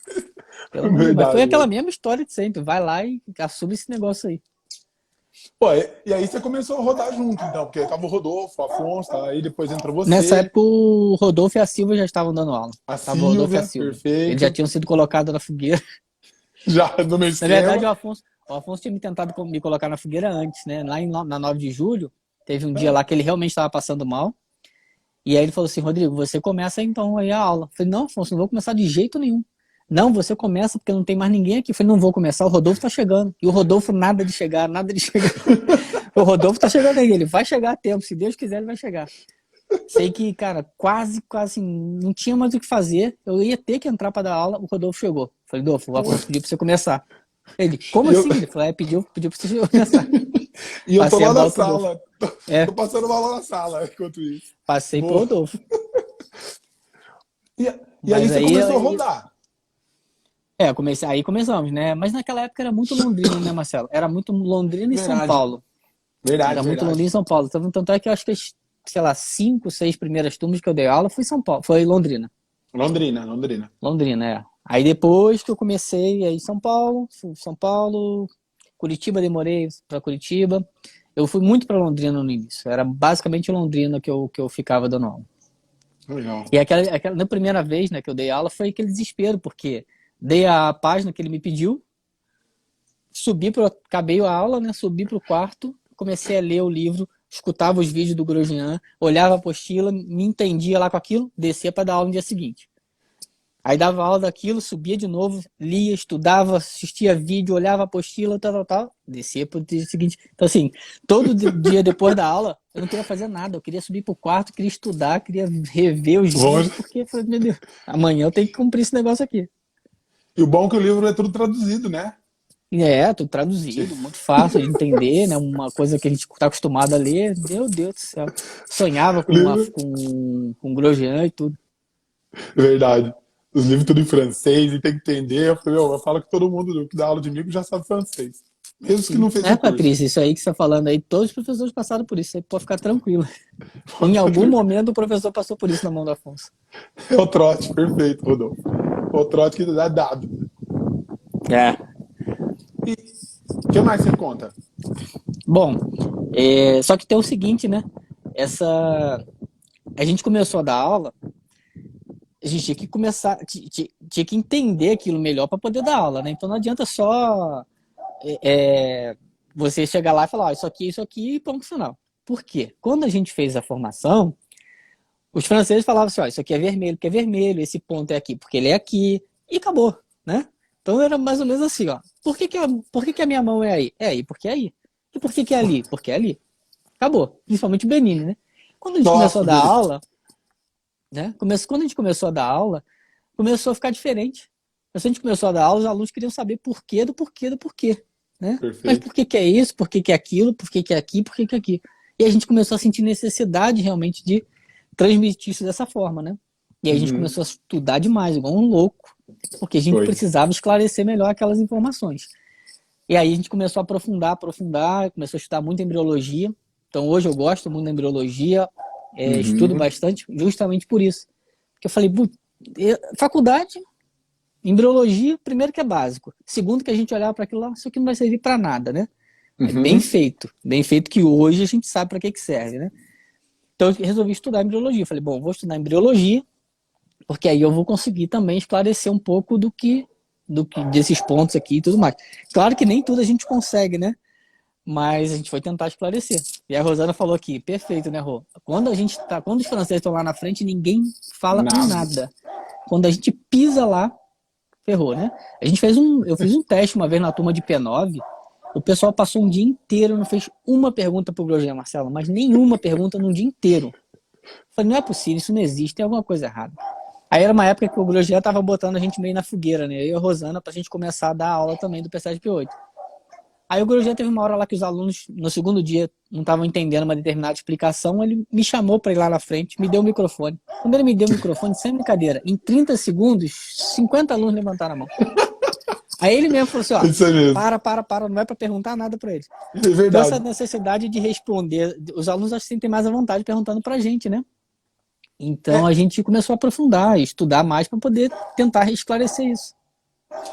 Pelo amor de Deus. Mas foi Verdade, aquela velho. mesma história de sempre. Vai lá e assume esse negócio aí. Pô, e aí você começou a rodar junto, então, porque tava o Rodolfo, o Afonso, tá? Aí depois entrou Nessa você, época, o Rodolfo e a Silva já estavam dando aula. a Tava o Rodolfo e a Silvia, Silva. Eles já perfeito. tinham sido colocados na fogueira. Já no meu Na verdade, esquema. o Afonso tinha me tentado me colocar na fogueira antes, né? Lá na 9 de julho, teve um dia lá que ele realmente estava passando mal. E aí ele falou assim, Rodrigo, você começa então aí a aula. Eu falei, não, Afonso, não vou começar de jeito nenhum. Não, você começa porque não tem mais ninguém aqui. Eu falei, não vou começar, o Rodolfo tá chegando. E o Rodolfo nada de chegar, nada de chegar. O Rodolfo tá chegando aí, ele vai chegar a tempo. Se Deus quiser, ele vai chegar. Sei que, cara, quase assim, não tinha mais o que fazer. Eu ia ter que entrar para dar aula, o Rodolfo chegou. Falei, Rodolfo, o Afonso pediu para você começar. Ele, como E eu, assim? Ele falou, pediu para você começar. e eu tô Passei a lá na bola pro Rodolfo. sala. Tô É, passando mal lá na sala enquanto isso. passei pro Boa. Rodolfo. E aí Mas você aí, começou a rodar. aí começamos, né? Mas naquela época era muito Londrina, né, Marcelo? Era muito Londrina e São Verdade. Paulo. Verdade, Era muito verdade. Londrina e São Paulo. Tanto é que eu acho que, sei lá, 5, 6 primeiras turmas que eu dei aula foi São Paulo, foi Londrina. Londrina, Londrina. Londrina, é. Aí depois que eu comecei aí São Paulo, Curitiba, demorei para Curitiba. Eu fui muito para Londrina no início. Era basicamente Londrina que eu ficava dando aula. Legal. E na primeira vez, né, que eu dei aula foi aquele desespero, porque dei a página que ele me pediu, acabei a aula, né, subi pro quarto, comecei a ler o livro, escutava os vídeos do Grosjean, olhava a apostila, me entendia lá com aquilo, descia para dar aula no dia seguinte. Aí dava aula daquilo, subia de novo, lia, estudava, assistia vídeo, olhava a apostila, tal, descia pro dia seguinte. Então, assim, todo dia depois da aula, eu não queria fazer nada, eu queria subir pro quarto, queria estudar, queria rever os vídeos, Lógico. porque, falei, meu Deus, amanhã eu tenho que cumprir esse negócio aqui. E o bom é que o livro é tudo traduzido, né? E tudo traduzido, muito fácil de entender, né? Uma coisa que a gente está acostumado a ler, meu Deus do céu. Sonhava O com, livro, com Grosjean e tudo. verdade. Os livros tudo em francês e tem que entender. Eu falei, eu falo que todo mundo que dá aula de mim já sabe francês. Mesmo que Sim. não fez o curso. Patrícia, isso aí que você está falando aí, todos os professores passaram por isso, você pode ficar tranquilo. Em algum momento o professor passou por isso na mão do Afonso. É o trote, perfeito, Rodolfo. O trote que dá dado. É. E o que mais você conta? Bom, só que tem o seguinte, né? A gente começou a dar aula, a gente tinha que começar, tinha que entender aquilo melhor para poder dar aula, né? Então não adianta só você chegar lá e falar, isso aqui e ponto final. Por quê? Quando a gente fez a formação, os franceses falavam assim, isso aqui é vermelho, porque é vermelho, esse ponto é aqui, porque ele é aqui, e acabou, né? Então era mais ou menos assim, ó. Por que a minha mão é aí? É aí, porque é aí. E por que é ali? Porque é ali. Acabou. Principalmente o Benini, né? Quando a gente começou a Nossa, dar Beli. aula, né? Quando a gente começou a dar aula, começou a ficar diferente. Quando a gente começou a dar aula, os alunos queriam saber porquê do porquê do porquê, né? Mas por Perfeito. que é isso? Por que é aquilo? Por que é aqui? Por que é aqui? E a gente começou a sentir necessidade realmente de transmitir isso dessa forma, né? E aí a gente Uhum. começou a estudar demais, igual um louco, porque a gente Foi. precisava esclarecer melhor aquelas informações. E aí a gente começou a aprofundar, começou a estudar muito embriologia. Então hoje eu gosto muito da embriologia, estudo Uhum. bastante justamente por isso. Porque eu falei, faculdade, embriologia, primeiro que é básico. Segundo que a gente olhava para aquilo lá, isso aqui não vai servir para nada, né? É Uhum. bem feito que hoje a gente sabe para que serve, né? Então eu resolvi estudar embriologia. Eu falei, bom, vou estudar embriologia, porque aí eu vou conseguir também esclarecer um pouco desses pontos aqui e tudo mais. Claro que nem tudo a gente consegue, né? Mas a gente foi tentar esclarecer. E a Rosana falou aqui, perfeito, né, Rô? Quando os franceses estão lá na frente, ninguém fala um Nada. nada. Quando a gente pisa lá, ferrou, né? Eu fiz um teste uma vez na turma de P9, o pessoal passou um dia inteiro, não fez uma pergunta pro Grojean, Marcelo, mas nenhuma pergunta no dia inteiro. Eu falei, não é possível, isso não existe, tem alguma coisa errada. Aí era uma época que o Grojean tava botando a gente meio na fogueira, né? Eu e a Rosana, pra gente começar a dar aula também do P7P8. Aí o Grojean teve uma hora lá que os alunos, no segundo dia, não estavam entendendo uma determinada explicação, ele me chamou para ir lá na frente, me deu o microfone. Quando ele me deu o microfone, sem brincadeira, em 30 segundos, 50 alunos levantaram a mão. Aí ele mesmo falou assim, ó, Isso é mesmo. para, não é para perguntar nada para ele. É Então verdade. essa necessidade de responder, os alunos acho que sentem mais à vontade perguntando pra gente, né? Então a gente começou a aprofundar, estudar mais para poder tentar esclarecer isso.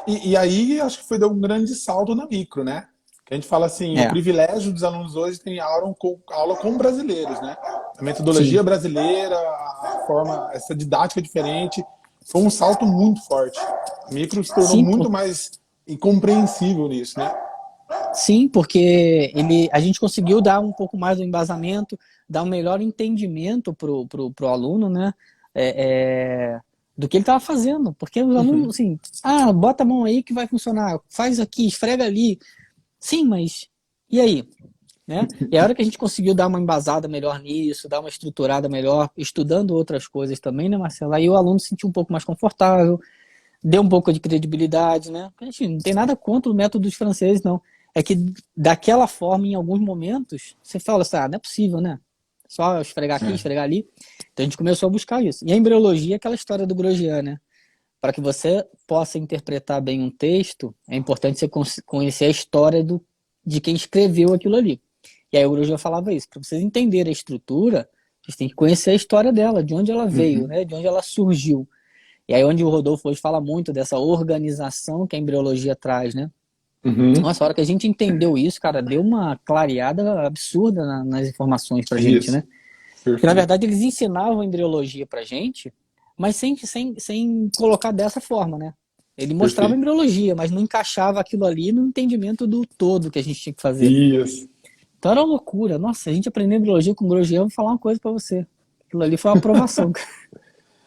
E aí, acho que deu um grande salto na micro, né? Que a gente fala assim, o privilégio dos alunos hoje tem aula com brasileiros, né? A metodologia Sim. brasileira, a forma, essa didática diferente, foi um salto muito forte. A micro se tornou Sim, muito mais incompreensível nisso, né? Sim, porque a gente conseguiu dar um pouco mais do embasamento, dar um melhor entendimento pro aluno, né? Do que ele estava fazendo. Porque os alunos, assim, bota a mão aí que vai funcionar, faz aqui, esfrega ali. Sim, mas e aí? Né? E a hora que a gente conseguiu dar uma embasada melhor nisso, dar uma estruturada melhor, estudando outras coisas também, né, Marcelo? Aí o aluno se sentiu um pouco mais confortável, deu um pouco de credibilidade, né? A gente não tem nada contra o método dos franceses, não. É que daquela forma, em alguns momentos, você fala assim, não é possível, né? Só esfregar aqui, esfregar ali. Então a gente começou a buscar isso. E a embriologia é aquela história do Grosjean, né? Para que você possa interpretar bem um texto, é importante você conhecer a história de quem escreveu aquilo ali. E aí o Grosjean falava isso. Para vocês entenderem a estrutura, vocês têm que conhecer a história dela, de onde ela veio, né? De onde ela surgiu. E aí onde o Rodolfo hoje fala muito dessa organização que a embriologia traz, né? Nossa, a hora que a gente entendeu isso, cara, deu uma clareada absurda nas informações pra gente, né? Porque, na verdade, eles ensinavam a embriologia pra gente, mas sem colocar dessa forma, né? Ele mostrava a embriologia, mas não encaixava aquilo ali no entendimento do todo que a gente tinha que fazer. Isso. Então era uma loucura. Nossa, a gente aprendeu embriologia com o Grosjean, eu vou falar uma coisa pra você. Aquilo ali foi uma aprovação.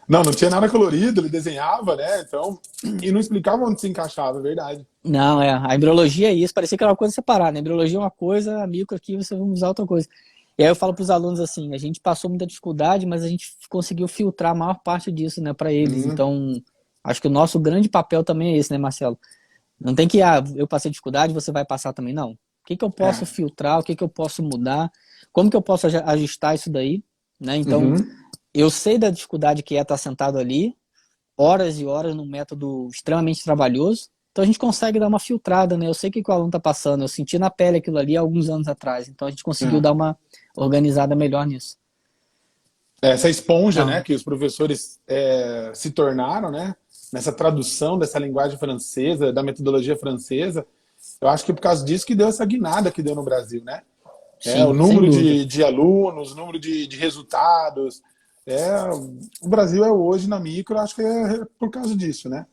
Não tinha nada colorido, ele desenhava, né? Então, e não explicava onde se encaixava, é verdade. Não, a embriologia é isso, parecia que era uma coisa separada. A embriologia é uma coisa, a micro aqui você vai usar outra coisa. E aí eu falo para os alunos assim, a gente passou muita dificuldade, mas a gente conseguiu filtrar a maior parte disso, né, para eles. Então, acho que o nosso grande papel também é esse, né, Marcelo? Não tem que, eu passei dificuldade, você vai passar também, não. O que eu posso filtrar, o que eu posso mudar, como que eu posso ajustar isso daí, né? Então, eu sei da dificuldade que é estar sentado ali, horas e horas num método extremamente trabalhoso, então a gente consegue dar uma filtrada, né? Eu sei o que o aluno está passando, eu senti na pele aquilo ali há alguns anos atrás, então a gente conseguiu dar uma organizada melhor nisso. Essa esponja, né, que os professores se tornaram, né, nessa tradução dessa linguagem francesa, da metodologia francesa, eu acho que é por causa disso que deu essa guinada que deu no Brasil, né? Sim, o número de alunos, o número de resultados. O Brasil hoje na micro, acho que é por causa disso, né?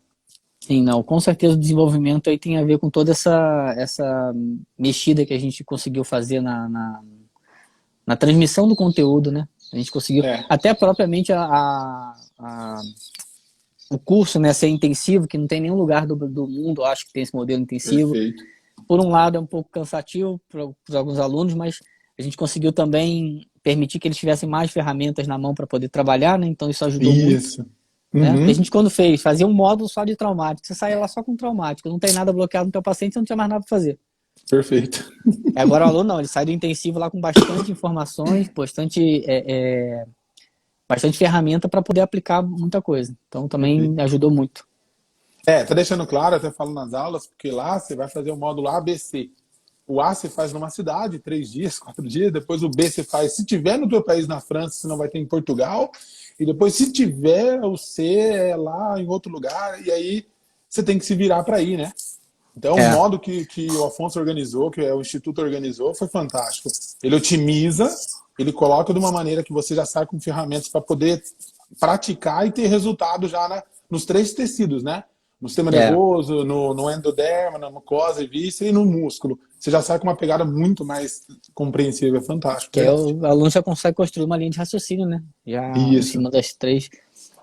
Sim, não, com certeza o desenvolvimento aí tem a ver com toda essa mexida que a gente conseguiu fazer na transmissão do conteúdo, né? A gente conseguiu, até propriamente o curso, né, ser intensivo, que não tem nenhum lugar do mundo, acho que tem esse modelo intensivo. Perfeito. Por um lado é um pouco cansativo para alguns alunos, mas a gente conseguiu também permitir que eles tivessem mais ferramentas na mão para poder trabalhar, né? Então isso ajudou muito. Né? Porque a gente quando fazia um módulo só de traumático, você saía lá só com traumático, não tem nada bloqueado no teu paciente, você não tinha mais nada para fazer. Perfeito. Agora o aluno não, ele sai do intensivo lá com bastante informações, bastante ferramenta para poder aplicar muita coisa. Então também ajudou muito. Tá deixando claro, até falo nas aulas, porque lá você vai fazer o módulo ABC. O A você faz numa cidade, 3 dias, 4 dias, depois o B você faz, se tiver no teu país, na França, se não vai ter em Portugal, e depois se tiver o C é lá em outro lugar, e aí você tem que se virar para ir, né? Então o modo que o Afonso organizou, que o Instituto organizou, foi fantástico. Ele otimiza, ele coloca de uma maneira que você já sai com ferramentas para poder praticar e ter resultado já nos 3 tecidos, né? No sistema nervoso, no endoderma, na mucosa e víscera e no músculo. Você já sai com uma pegada muito mais compreensível, é fantástico. Que o aluno já consegue construir uma linha de raciocínio, né? Já em cima das 3.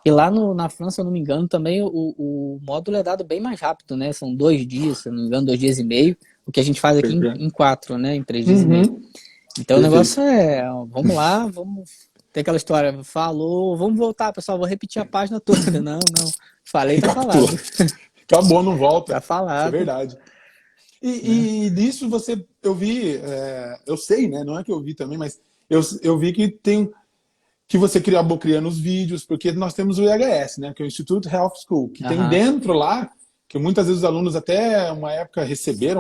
E lá na França, se eu não me engano, também o módulo é dado bem mais rápido, né? São 2 dias, se eu não me engano, 2 dias e meio. O que a gente faz aqui Perfeito. em 4, né? Em 3 dias e meio. Uhum. Então o Perfeito. negócio é, ó, vamos lá, vamos ter aquela história, falou, vamos voltar, pessoal, vou repetir a página toda. Não, não. Falei, tá Recapitula. falado. Acabou, não volta. Tá Isso é falado, verdade. né? E disso eu vi, eu sei, né? Não é que eu vi também, mas eu vi que que você acabou criando os vídeos, porque nós temos o IHS, né? Que é o Institute Health School, que tem Aham. dentro lá, que muitas vezes os alunos até uma época recebem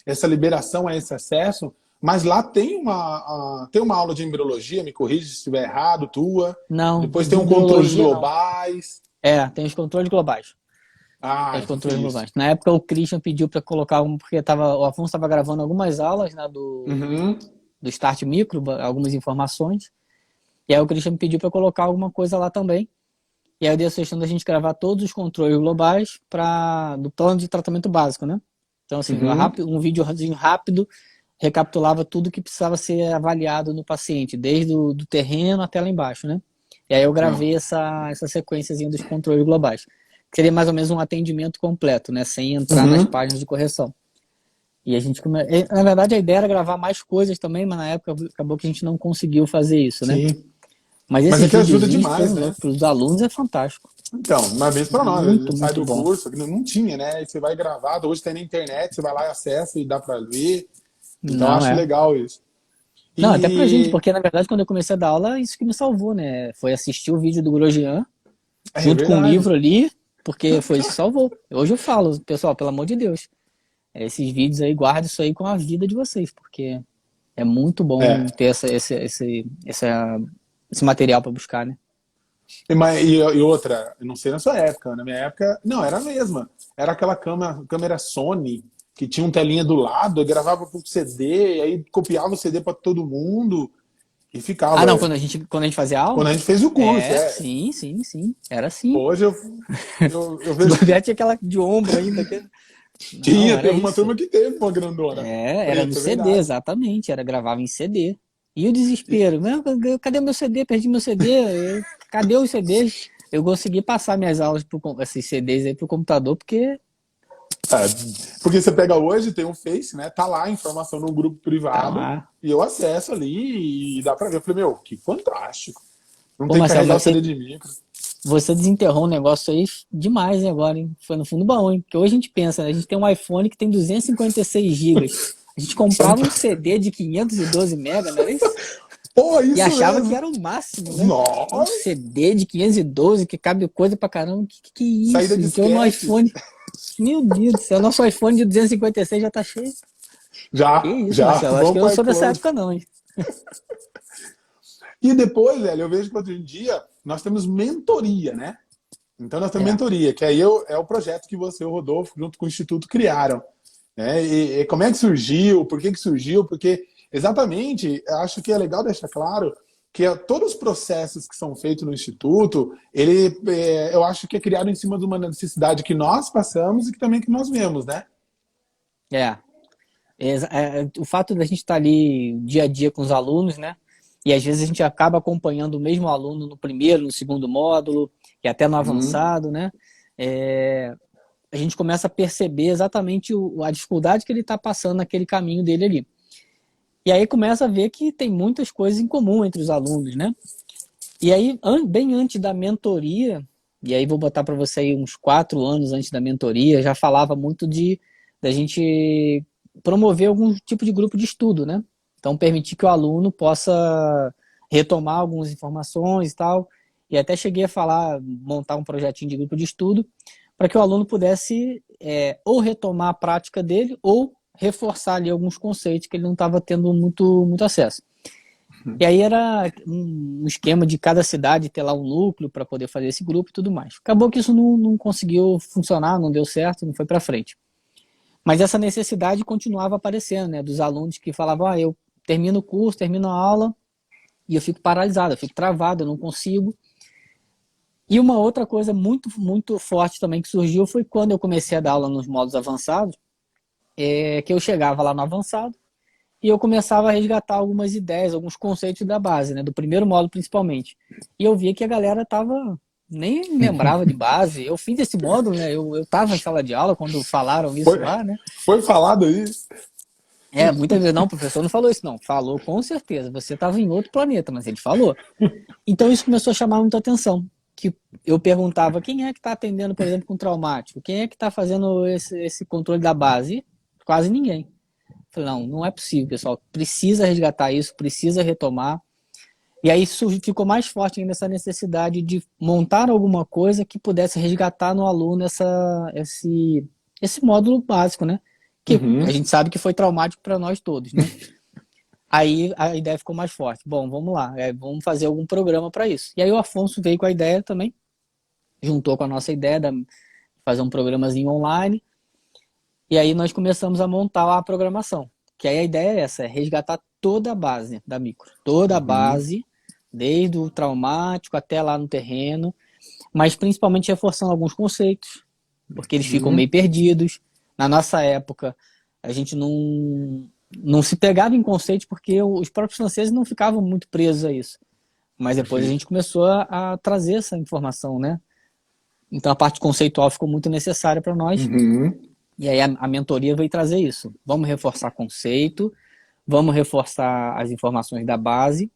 essa liberação a esse acesso, mas lá tem uma aula de embriologia, me corrija se estiver errado, tua. Não, Depois tem de um controles biologia não. globais. Tem os controles globais. Tem Ah, os então foi controles isso. globais. Na época o Christian pediu para colocar um, porque o Afonso estava gravando algumas aulas, né, Uhum. do Start Micro, algumas informações. E aí o Christian me pediu para colocar alguma coisa lá também. E aí eu dei a sugestão da gente gravar todos os controles globais do plano de tratamento básico, né? Então, assim, Uhum. um videozinho rápido recapitulava tudo que precisava ser avaliado no paciente, desde o do terreno até lá embaixo, né? E aí eu gravei Não. essa sequenciazinha dos controles globais. Que seria mais ou menos um atendimento completo, né? Sem entrar nas Uhum. páginas de correção. E a gente, na verdade, a ideia era gravar mais coisas também, mas na época acabou que a gente não conseguiu fazer isso, né? Sim. Mas Mas esses é que ajuda videozinhos, pô, demais, né? para os alunos é fantástico. Então, uma vez para nós, a Muito, gente sai muito do bom. curso, não tinha, né? Aí você vai gravado, hoje tem na internet, você vai lá e acessa e dá para ver. Então, eu Não acho é. legal isso. Não, até pra gente, E porque na verdade quando eu comecei a dar aula, isso que me salvou, né? Foi assistir o vídeo do Grosjean, é junto com o verdade. livro ali, porque foi isso que salvou. Hoje eu falo, pessoal, pelo amor de Deus, esses vídeos aí, guarda isso aí com a vida de vocês, porque é muito bom É. ter esse material pra buscar, né? E outra, eu não sei na sua época, na minha época, não, era a mesma. Era aquela câmera Sony, que tinha um telinha do lado, e gravava pro CD, e aí copiava o CD para todo mundo e Ah, ficava. não, quando a gente fazia Quando aula? a gente fez o curso, Sim, sim, sim. Era assim. Hoje eu Se vejo. bobear tinha aquela de ombro ainda. Não, Tinha, era teve uma isso. turma que teve uma grandona Era no preta, é CD, verdade. exatamente. Era gravava em CD. E o E- desespero, cadê meu CD? Perdi meu CD. Cadê os CDs? Eu consegui passar minhas aulas esses CDs aí pro computador, porque porque você pega hoje, tem um Face, né? Tá lá a informação no grupo tá privado, lá. e eu acesso ali e dá pra ver. Eu falei, meu, que fantástico. Não Pô, tem que Marcelo, carregar o mas CD de micro. você desenterrou um negócio aí demais, hein, agora, hein? Foi no fundo bom, hein? Porque hoje a gente pensa, né? A gente tem um iPhone que tem 256 gigas. A gente comprava um CD de 512 mega, não era isso? Pô, E isso achava que mesmo. era o máximo, né? Um Nossa, CD de 512 que cabe coisa pra caramba. Que é saída isso? Então no disquete. iPhone. Meu Deus do céu, nosso iPhone de 256 já tá cheio. Que Já, isso, já, Marcelo? Acho que vamos eu não para sou dessa iCloud. época, não, hein? E depois, velho, eu vejo que hoje em dia nós temos mentoria, né? Então nós temos É. mentoria, que aí é o projeto que você e o Rodolfo, junto com o Instituto, criaram. Né? E como é que surgiu? Por que surgiu? Porque, exatamente, acho que é legal deixar claro que todos os processos que são feitos no Instituto, eu acho que é criado em cima de uma necessidade que nós passamos e que também que nós vemos, né? É. O fato da gente estar ali dia a dia com os alunos, né? E às vezes a gente acaba acompanhando o mesmo aluno no primeiro, no segundo módulo, e até no Uhum. avançado, né? É, a gente começa a perceber exatamente a dificuldade que ele está passando naquele caminho dele ali. E aí começa a ver que tem muitas coisas em comum entre os alunos, né? E aí, bem antes da mentoria, e aí vou botar para você aí uns 4 anos antes da mentoria, já falava muito da gente promover algum tipo de grupo de estudo, né? Então, permitir que o aluno possa retomar algumas informações e tal. E até cheguei a falar, montar um projetinho de grupo de estudo, para que o aluno pudesse ou retomar a prática dele ou reforçar ali alguns conceitos que ele não estava tendo muito acesso. E aí era um esquema de cada cidade ter lá um núcleo para poder fazer esse grupo e tudo mais. Acabou que isso não conseguiu funcionar, não deu certo, não foi para frente. Mas essa necessidade continuava aparecendo, né? Dos alunos que falavam, eu termino o curso, termino a aula e eu fico paralisado, eu fico travado, eu não consigo. E uma outra coisa muito forte também que surgiu foi quando eu comecei a dar aula nos modos avançados, que eu chegava lá no avançado, e eu começava a resgatar algumas ideias, alguns conceitos da base, né, do primeiro módulo principalmente. E eu via que a galera estava nem lembrava de base. Eu fiz esse módulo, né? Eu tava em sala de aula quando falaram isso Foi, lá, né? foi falado isso? Muitas vezes, não, o professor não falou isso, não. Falou com certeza. Você estava em outro planeta, mas ele falou. Então isso começou a chamar muita atenção. Que eu perguntava quem é que está atendendo, por exemplo, com traumático? Quem é que está fazendo esse controle da base? E quase ninguém. Eu falei, não é possível, pessoal. Precisa resgatar isso, precisa retomar. E aí ficou mais forte ainda essa necessidade de montar alguma coisa que pudesse resgatar no aluno esse módulo básico, né? Que a Uhum. gente sabe que foi traumático para nós todos, né? Aí a ideia ficou mais forte. Bom, vamos lá, vamos fazer algum programa para isso. E aí o Afonso veio com a ideia também, juntou com a nossa ideia de fazer um programazinho online. E aí nós começamos a montar a programação. Que aí a ideia é essa, é resgatar toda a base da micro. Toda a Uhum. base, desde o traumático até lá no terreno, mas principalmente reforçando alguns conceitos, porque eles ficam Uhum. meio perdidos. Na nossa época, a gente não se pegava em conceitos porque os próprios franceses não ficavam muito presos a isso. Mas depois a Perfeito. gente começou a trazer essa informação, né? Então a parte conceitual ficou muito necessária para nós. Uhum. E aí a mentoria veio trazer isso. Vamos reforçar conceito, vamos reforçar as informações da base.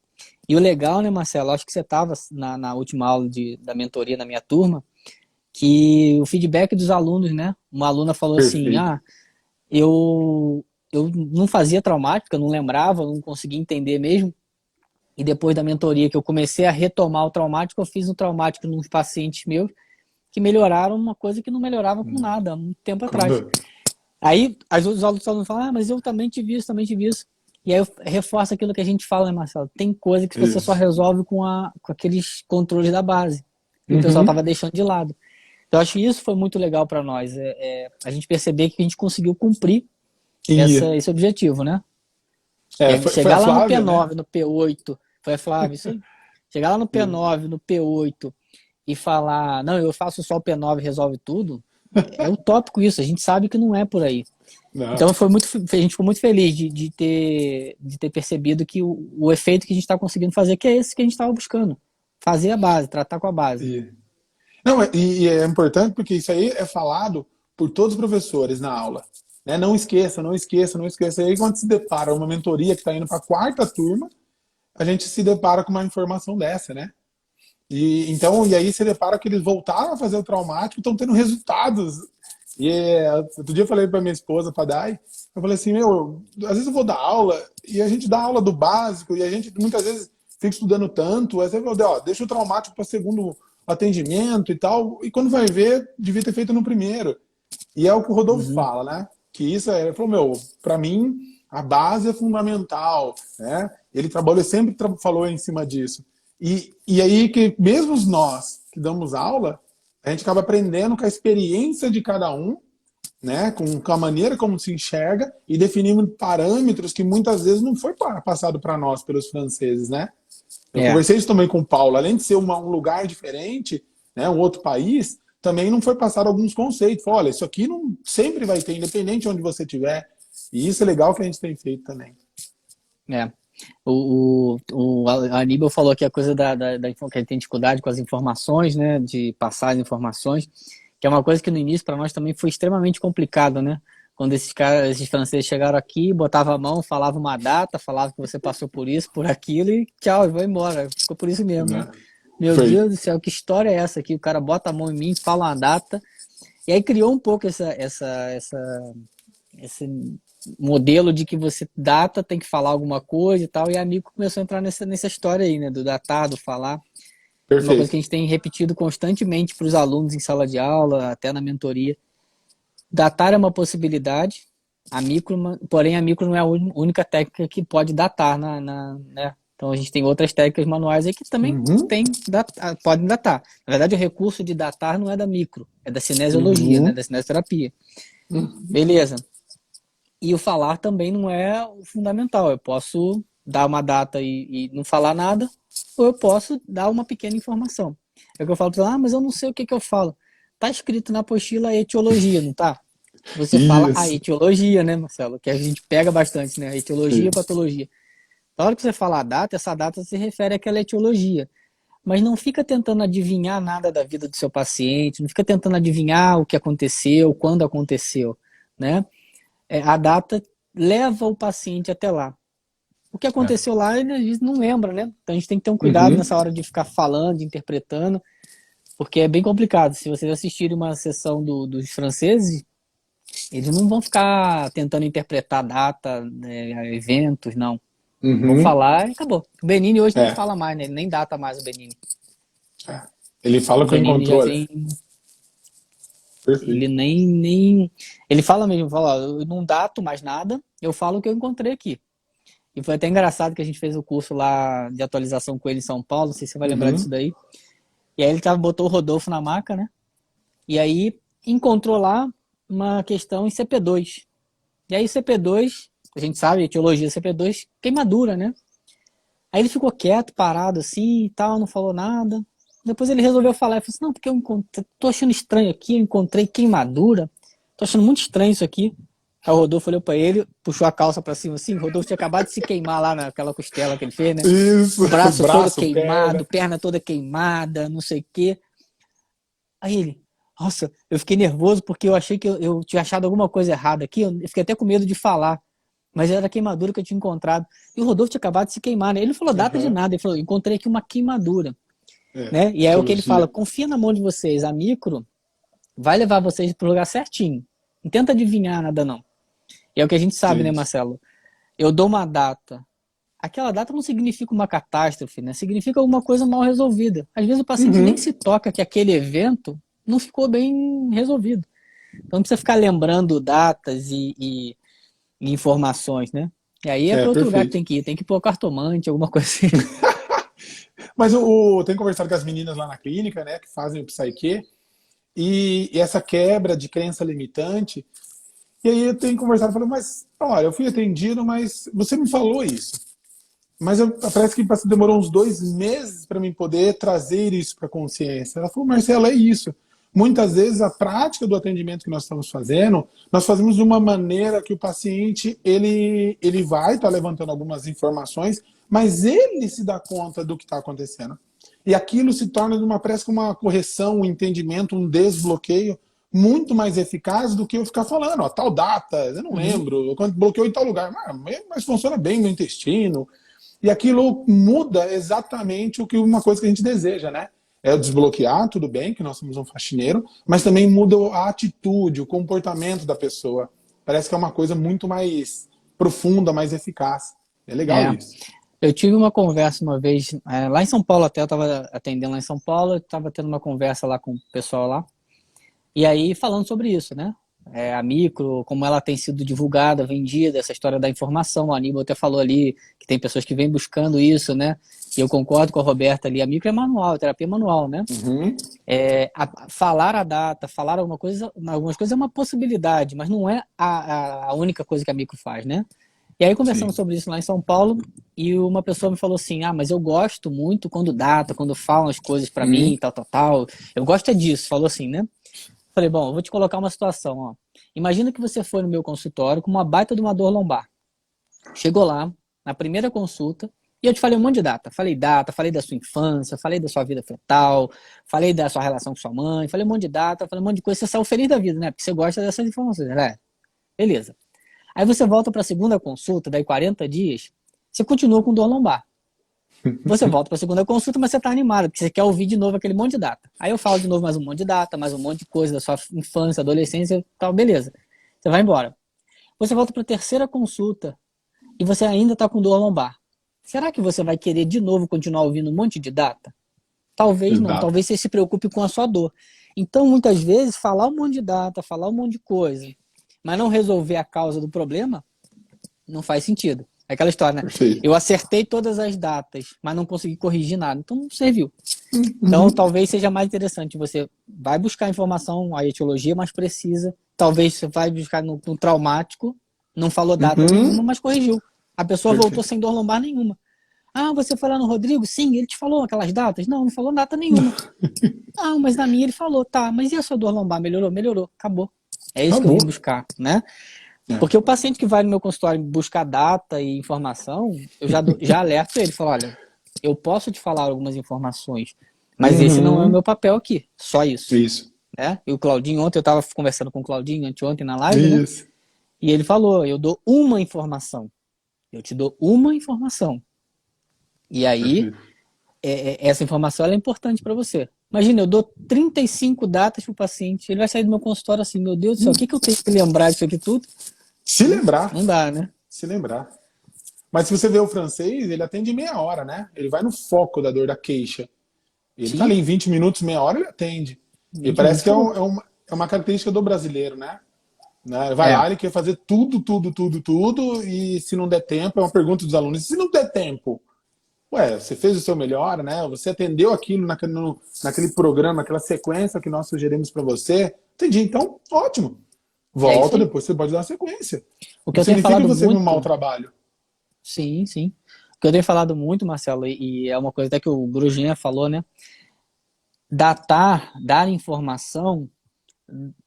E o legal, né, Marcelo, acho que você estava na última aula da mentoria na minha turma, que o feedback dos alunos, né? Uma aluna falou assim, Perfeito. eu não fazia traumática, eu não lembrava, eu não conseguia entender mesmo. E depois da mentoria que eu comecei a retomar o traumático, eu fiz um traumático nos pacientes meus que melhoraram uma coisa que não melhorava com nada há muito tempo atrás. Quando... Aí os alunos falam, mas eu também tive isso, também tive isso. E aí eu reforço aquilo que a gente fala, né, Marcelo? Tem coisa que você só Isso. resolve com aqueles controles da base. E o pessoal estava Uhum. deixando de lado. Então, eu acho que isso foi muito legal para nós. A gente perceber que a gente conseguiu cumprir E esse objetivo, né? E aí, foi a chegar lá no Flávia, né? P9, no P8, foi a Flávia, isso aí. Chegar lá no P9, no P8 e falar, não, eu faço só o P9 e resolve tudo, é utópico isso, a gente sabe que não é por aí. Não. Então a gente ficou muito feliz de ter percebido que o efeito que a gente está conseguindo fazer, que é esse que a gente estava buscando. Fazer a base, tratar com a base. E, não, e é importante porque isso aí é falado por todos os professores na aula. Né? Não esqueça, não esqueça, não esqueça. E aí, quando se depara uma mentoria que está indo para a quarta turma, a gente se depara com uma informação dessa, né? E aí se depara que eles voltaram a fazer o traumático, estão tendo resultados. Outro dia eu falei para minha esposa, para Dai, eu falei assim, às vezes eu vou dar aula e a gente dá aula do básico e a gente muitas vezes fica estudando tanto, aí você fala, deixa o traumático para segundo atendimento e tal, e quando vai ver, devia ter feito no primeiro. E é o que o Rodolfo Uhum. fala, né? Que isso é, ele falou, para mim, a base é fundamental, né? Ele sempre falou em cima disso. E aí que mesmo nós que damos aula, a gente acaba aprendendo com a experiência de cada um, né? Com a maneira como se enxerga e definindo parâmetros que muitas vezes não foi passado para nós pelos franceses, né? Eu É, conversei isso também com o Paulo, além de ser um lugar diferente, né, um outro país, também não foi passado alguns conceitos. Falou, olha, isso aqui não sempre vai ter, independente de onde você estiver. E isso é legal que a gente tem feito também. é. O Aníbal falou que a coisa que ele tem dificuldade com as informações, né, de passar as informações, que é uma coisa que no início para nós também foi extremamente complicado, né? Quando esses franceses chegaram aqui, botava a mão, falava uma data, falava que você passou por isso, por aquilo e tchau, e vai embora. Ficou por isso mesmo, né? Né? Meu Foi Deus do céu, que história é essa aqui? O cara bota a mão em mim, fala uma data, e aí criou um pouco esse modelo de que você data, tem que falar alguma coisa e tal, e a Amigo começou a entrar nessa história aí, né, do datar, do falar. Uma coisa que perfeito. a gente tem repetido constantemente para os alunos em sala de aula, até na mentoria. Datar é uma possibilidade, porém a micro não é a única técnica que pode datar, né? Então a gente tem outras técnicas manuais aí que também Uhum. podem datar. Na verdade, o recurso de datar não é da micro, é da cinesiologia, né? Uhum. Da cinesioterapia. Uhum. Beleza. E o falar também não é o fundamental. Eu posso dar uma data e não falar nada, ou eu posso dar uma pequena informação. É o que eu falo para mas eu não sei o que eu falo. Tá escrito na apostila a etiologia, não tá? Você fala a Isso. etiologia, né, Marcelo? Que a gente pega bastante, né? A etiologia e Isso. patologia. Na hora que você fala a data, essa data se refere àquela etiologia. mas não fica tentando adivinhar nada da vida do seu paciente, não fica tentando adivinhar o que aconteceu, quando aconteceu, né? A data leva o paciente até lá. O que É. aconteceu lá, ele às vezes não lembra, né? Então a gente tem que ter um cuidado Uhum. nessa hora de ficar falando, interpretando, porque é bem complicado. Se vocês assistirem uma sessão dos franceses, eles não vão ficar tentando interpretar data, né, eventos, não. Vão Uhum. falar e acabou. O Benini hoje nem É. fala mais, né? Ele nem data mais o Benini. É. Ele fala O o que Benini já encontrou, né? tem. Ele Perfeito. nem. Ele fala mesmo, fala, ó, eu não dato mais nada, eu falo o que eu encontrei aqui. E foi até engraçado que a gente fez o curso lá de atualização com ele em São Paulo, não sei se você vai lembrar disso Uhum. daí. E aí ele botou o Rodolfo na maca, né? E aí encontrou lá uma questão em CP2. E aí CP2, a gente sabe, etiologia CP2, queimadura, né? Aí ele ficou quieto, parado assim e tal, não falou nada. Depois ele resolveu falar, ele falou assim, não, porque eu encontrei, tô achando estranho aqui, eu encontrei queimadura, tô achando muito estranho isso aqui. Aí o Rodolfo olhou pra ele, puxou a calça pra cima assim, o Rodolfo tinha acabado de se queimar lá naquela costela que ele fez, né? Isso, O braço todo braço, perna. queimado, perna toda queimada, não sei o quê. Aí ele, nossa, eu fiquei nervoso porque eu achei que eu tinha achado alguma coisa errada aqui, eu fiquei até com medo de falar. Mas era a queimadura que eu tinha encontrado. E o Rodolfo tinha acabado de se queimar, né? Ele não falou data de Uhum. nada, ele falou, encontrei aqui uma queimadura, É. né? E é o que ele fala, Etiologia. confia na mão de vocês, a micro vai levar vocês pro lugar certinho. Não tenta adivinhar nada, não. E é o que a gente sabe, né, Isso. Marcelo? Eu dou uma data. Aquela data não significa uma catástrofe, né? Significa alguma coisa mal resolvida. Às vezes o paciente nem Uhum. se toca que aquele evento não ficou bem resolvido. Então não precisa ficar lembrando datas e informações, né? E aí é É, para outro lugar que perfeito. tem que ir pôr cartomante, alguma coisa assim. Mas tenho conversado com as meninas lá na clínica, né, que fazem o Psyche, e essa quebra de crença limitante. E aí eu tenho conversado, falei, mas olha, eu fui atendido, mas você me falou isso. Mas parece que demorou uns 2 meses para mim poder trazer isso para a consciência. Ela falou, Marcelo, é isso. Muitas vezes a prática do atendimento que nós estamos fazendo, nós fazemos de uma maneira que o paciente ele vai estar levantando algumas informações, mas ele se dá conta do que está acontecendo. E aquilo se torna parece que uma correção, um entendimento, um desbloqueio muito mais eficaz do que eu ficar falando, ó, tal data, eu não Uhum. lembro, quando bloqueou em tal lugar, mas funciona bem no intestino, e aquilo muda exatamente uma coisa que a gente deseja, né? É desbloquear, tudo bem, que nós somos um faxineiro, mas também muda a atitude, o comportamento da pessoa. Parece que é uma coisa muito mais profunda, mais eficaz. É legal É. isso. Eu tive uma conversa uma vez, lá em São Paulo até, eu estava atendendo lá em São Paulo, eu estava tendo uma conversa lá com o pessoal lá, e aí falando sobre isso, né? A micro, como ela tem sido divulgada, vendida, essa história da informação, o Aníbal até falou ali que tem pessoas que vêm buscando isso, né? E eu concordo com a Roberta ali, a micro é manual, terapia manual, né? Uhum. Falar a data, falar algumas coisas é uma possibilidade, mas não é a única coisa que a micro faz, né? E aí conversamos Sim. sobre isso lá em São Paulo e uma pessoa me falou assim, mas eu gosto muito quando data, quando falam as coisas pra mim, Uhum. tal, tal, tal. Eu gosto é disso, falou assim, né? Falei, bom, eu vou te colocar uma situação, ó. Imagina que você foi no meu consultório com uma baita de uma dor lombar. Chegou lá, na primeira consulta, e eu te falei um monte de data, falei da sua infância, falei da sua vida fetal, falei da sua relação com sua mãe, falei um monte de data, falei um monte de coisa, você saiu feliz da vida, né? Porque você gosta dessas informações, né? Beleza. Aí você volta para a segunda consulta, daí 40 dias, você continua com dor lombar. Você volta para a segunda consulta, mas você está animado, porque você quer ouvir de novo aquele monte de data. Aí eu falo de novo mais um monte de data, mais um monte de coisa da sua infância, adolescência e tal, beleza. Você vai embora. Você volta para a terceira consulta e você ainda está com dor lombar. Será que você vai querer de novo continuar ouvindo um monte de data? Talvez não, Exato. talvez você se preocupe com a sua dor. Então, muitas vezes, falar um monte de data, falar um monte de coisa, mas não resolver a causa do problema, não faz sentido. É aquela história, né? Perfeito. Eu acertei todas as datas, mas não consegui corrigir nada, então não serviu. Então, Uhum. talvez seja mais interessante. Você vai buscar informação, a etiologia mais precisa. Talvez você vai buscar no traumático, não falou data nenhuma, Uhum. mas corrigiu. A pessoa voltou Perfeito. sem dor lombar nenhuma. Você foi lá no Rodrigo? Sim, ele te falou aquelas datas? Não, não falou data nenhuma. Não, mas na minha ele falou, tá, mas e a sua dor lombar? Melhorou? Melhorou, acabou. É isso que eu vim Acabou. buscar, né? É. Porque o paciente que vai no meu consultório buscar data e informação, eu já alerto ele, falo, olha, eu posso te falar algumas informações, mas esse não é o meu papel aqui, só isso. Isso. Né? E o Claudinho, ontem eu estava conversando com o Claudinho, anteontem na live, né? Isso. E ele falou, eu dou uma informação, eu te dou uma informação. E aí, Perfeito. essa informação ela é importante para você. Imagina, eu dou 35 datas para o paciente, ele vai sair do meu consultório assim, meu Deus do céu, o que eu tenho que lembrar disso aqui tudo? Se lembrar. Não dá, né? Se lembrar. Mas se você vê o francês, ele atende em meia hora, né? Ele vai no foco da dor, da queixa. Ele tá Sim. ali em 20 minutos, meia hora, ele atende. E 20 parece minutos que acabou. é uma característica do brasileiro, né? Vai lá, ele quer fazer tudo, tudo, tudo, tudo, e se não der tempo, é uma pergunta dos alunos, e se não der tempo? Ué, você fez o seu melhor, né? Você atendeu aquilo naquele programa, naquela sequência que nós sugerimos para você? Entendi, então, ótimo. É isso Volta, aí. depois você pode dar uma sequência. O que Não eu tenho significa que falado você fez um mau muito, trabalho. sim, sim. O que eu tenho falado muito, Marcelo, e é uma coisa até que o Grosjean falou, né? Dar informação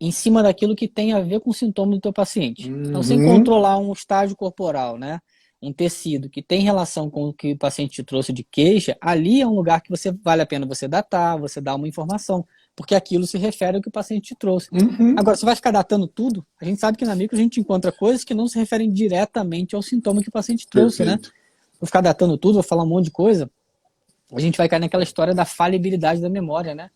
em cima daquilo que tem a ver com o sintoma do teu paciente. Então, você encontrou lá um estágio corporal, né? Um tecido que tem relação com o que o paciente te trouxe de queixa, ali é um lugar que vale a pena você datar, você dar uma informação, porque aquilo se refere ao que o paciente te trouxe. Agora, você vai ficar datando tudo? A gente sabe que na micro a gente encontra coisas que não se referem diretamente ao sintoma que o paciente trouxe, né? Perfeito. Vou ficar datando tudo, vou falar um monte de coisa, a gente vai cair naquela história da falibilidade da memória, né?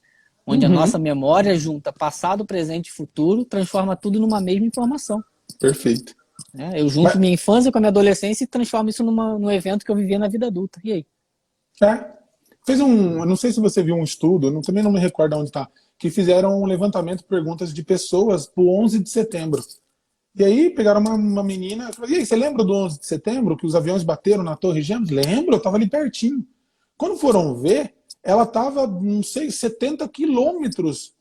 Onde a nossa memória junta passado, presente e futuro, transforma tudo numa mesma informação. Perfeito. Né? Eu junto Mas, minha infância com a minha adolescência e transformo isso num evento que eu vivia na vida adulta. E aí? eu não sei se você viu um estudo, também não me recordo onde está, que fizeram um levantamento de perguntas de pessoas pro 11 de setembro. E aí pegaram uma menina e falaram, e aí, você lembra do 11 de setembro, que os aviões bateram na Torre Gêmeas? Lembro, eu estava ali pertinho. Quando foram ver, ela estava, não sei, 70 quilômetros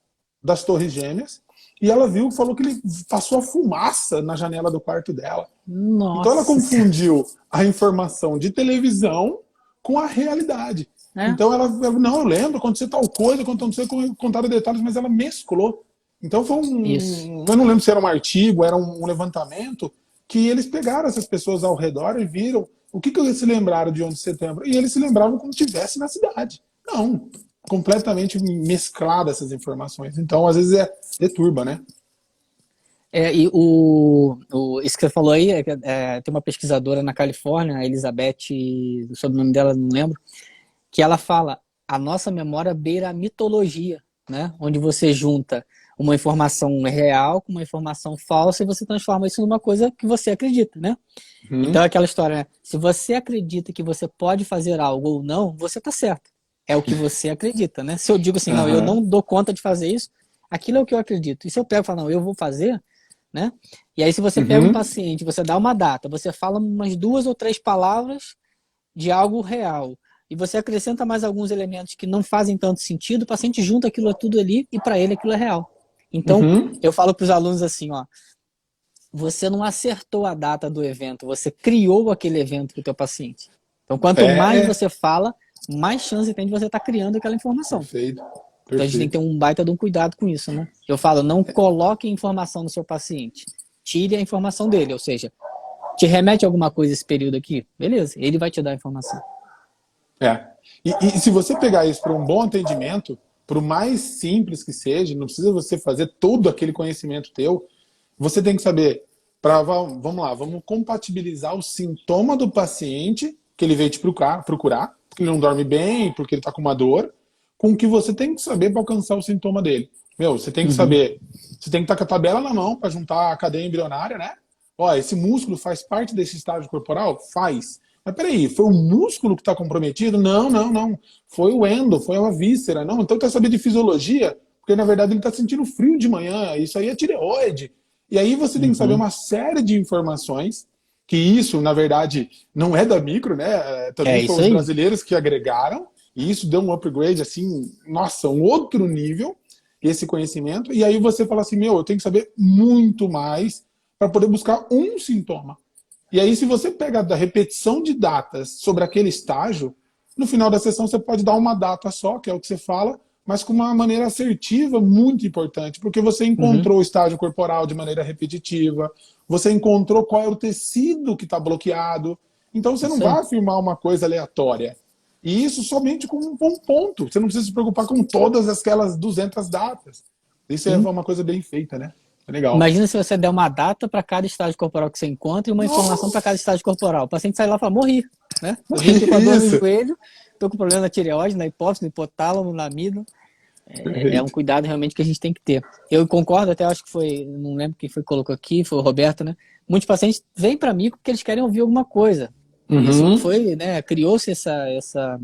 das Torres Gêmeas, e ela falou que ele passou a fumaça na janela do quarto dela. Então ela Nossa. confundiu a informação de televisão com a realidade. Então não, eu lembro, aconteceu tal coisa, aconteceu, contaram detalhes, mas ela mesclou. Então foi eu não lembro se era um artigo, era um levantamento, que eles pegaram essas pessoas ao redor e viram o que eles se lembraram de 11 de setembro. E eles se lembravam como se estivesse na cidade. Não, completamente mescladas essas informações. Então, às vezes, deturba, né? E isso que você falou aí, tem uma pesquisadora na Califórnia, a Elizabeth, o sobrenome dela não lembro, que ela fala, a nossa memória beira a mitologia, né? Onde você junta uma informação real com uma informação falsa e você transforma isso numa coisa que você acredita, né? Então é aquela história, né? Se você acredita que você pode fazer algo ou não, você tá certo. É o que você acredita, né? Se eu digo assim, não, eu não dou conta de fazer isso, aquilo é o que eu acredito. E se eu pego e falo, não, eu vou fazer, né? E aí se você pega um paciente, você dá uma data, você fala umas 2 ou 3 palavras de algo real, e você acrescenta mais alguns elementos que não fazem tanto sentido, o paciente junta aquilo tudo ali e para ele aquilo é real. Então, eu falo para os alunos assim, ó, você não acertou a data do evento, você criou aquele evento para o teu paciente. Então, quanto mais você fala, mais chance tem de você estar criando aquela informação. Perfeito. Então, a gente tem que ter um baita de um cuidado com isso, né? Eu falo, não coloque informação no seu paciente. Tire a informação dele, ou seja, te remete a alguma coisa esse período aqui? Beleza, ele vai te dar a informação. E se você pegar isso para um bom atendimento, por mais simples que seja, não precisa você fazer todo aquele conhecimento teu, você tem que saber, vamos lá, vamos compatibilizar o sintoma do paciente que ele veio te procurar, porque ele não dorme bem, porque ele está com uma dor, com o que você tem que saber para alcançar o sintoma dele. Você tem que saber, você tem que estar com a tabela na mão para juntar a cadeia embrionária, né? Ó, esse músculo faz parte desse estágio corporal? Faz. Mas peraí, foi o músculo que está comprometido? Não, não, não. Foi o endo, foi a víscera. Não, então quer saber de fisiologia? Porque na verdade ele está sentindo frio de manhã, isso aí é tireoide. E aí você tem que saber uma série de informações, que isso, na verdade, não é da micro, né? Também foram os brasileiros que agregaram, e isso deu um upgrade, assim, nossa, um outro nível, esse conhecimento. E aí você fala assim, eu tenho que saber muito mais para poder buscar um sintoma. E aí, se você pega da repetição de datas sobre aquele estágio, no final da sessão você pode dar uma data só, que é o que você fala, mas com uma maneira assertiva muito importante, porque você encontrou o estágio corporal de maneira repetitiva, você encontrou qual é o tecido que está bloqueado, então você não vai afirmar uma coisa aleatória. E isso somente com um ponto. Você não precisa se preocupar com todas aquelas 200 datas. Isso é Sim. uma coisa bem feita, né? É legal. Imagina se você der uma data para cada estágio corporal que você encontra e uma informação para cada Nossa! estágio corporal. O paciente sai lá e fala, morri, né? Morri aqui com a dor no Isso! joelho, estou com problema na tireoide, na hipófise, no hipotálamo, na amígdala. É um Perfeito. cuidado realmente que a gente tem que ter. Eu concordo, até acho que foi, não lembro quem foi que colocou aqui, foi o Roberto, né? Muitos pacientes vêm para mim porque eles querem ouvir alguma coisa. E isso Uhum. foi, né? Criou-se essa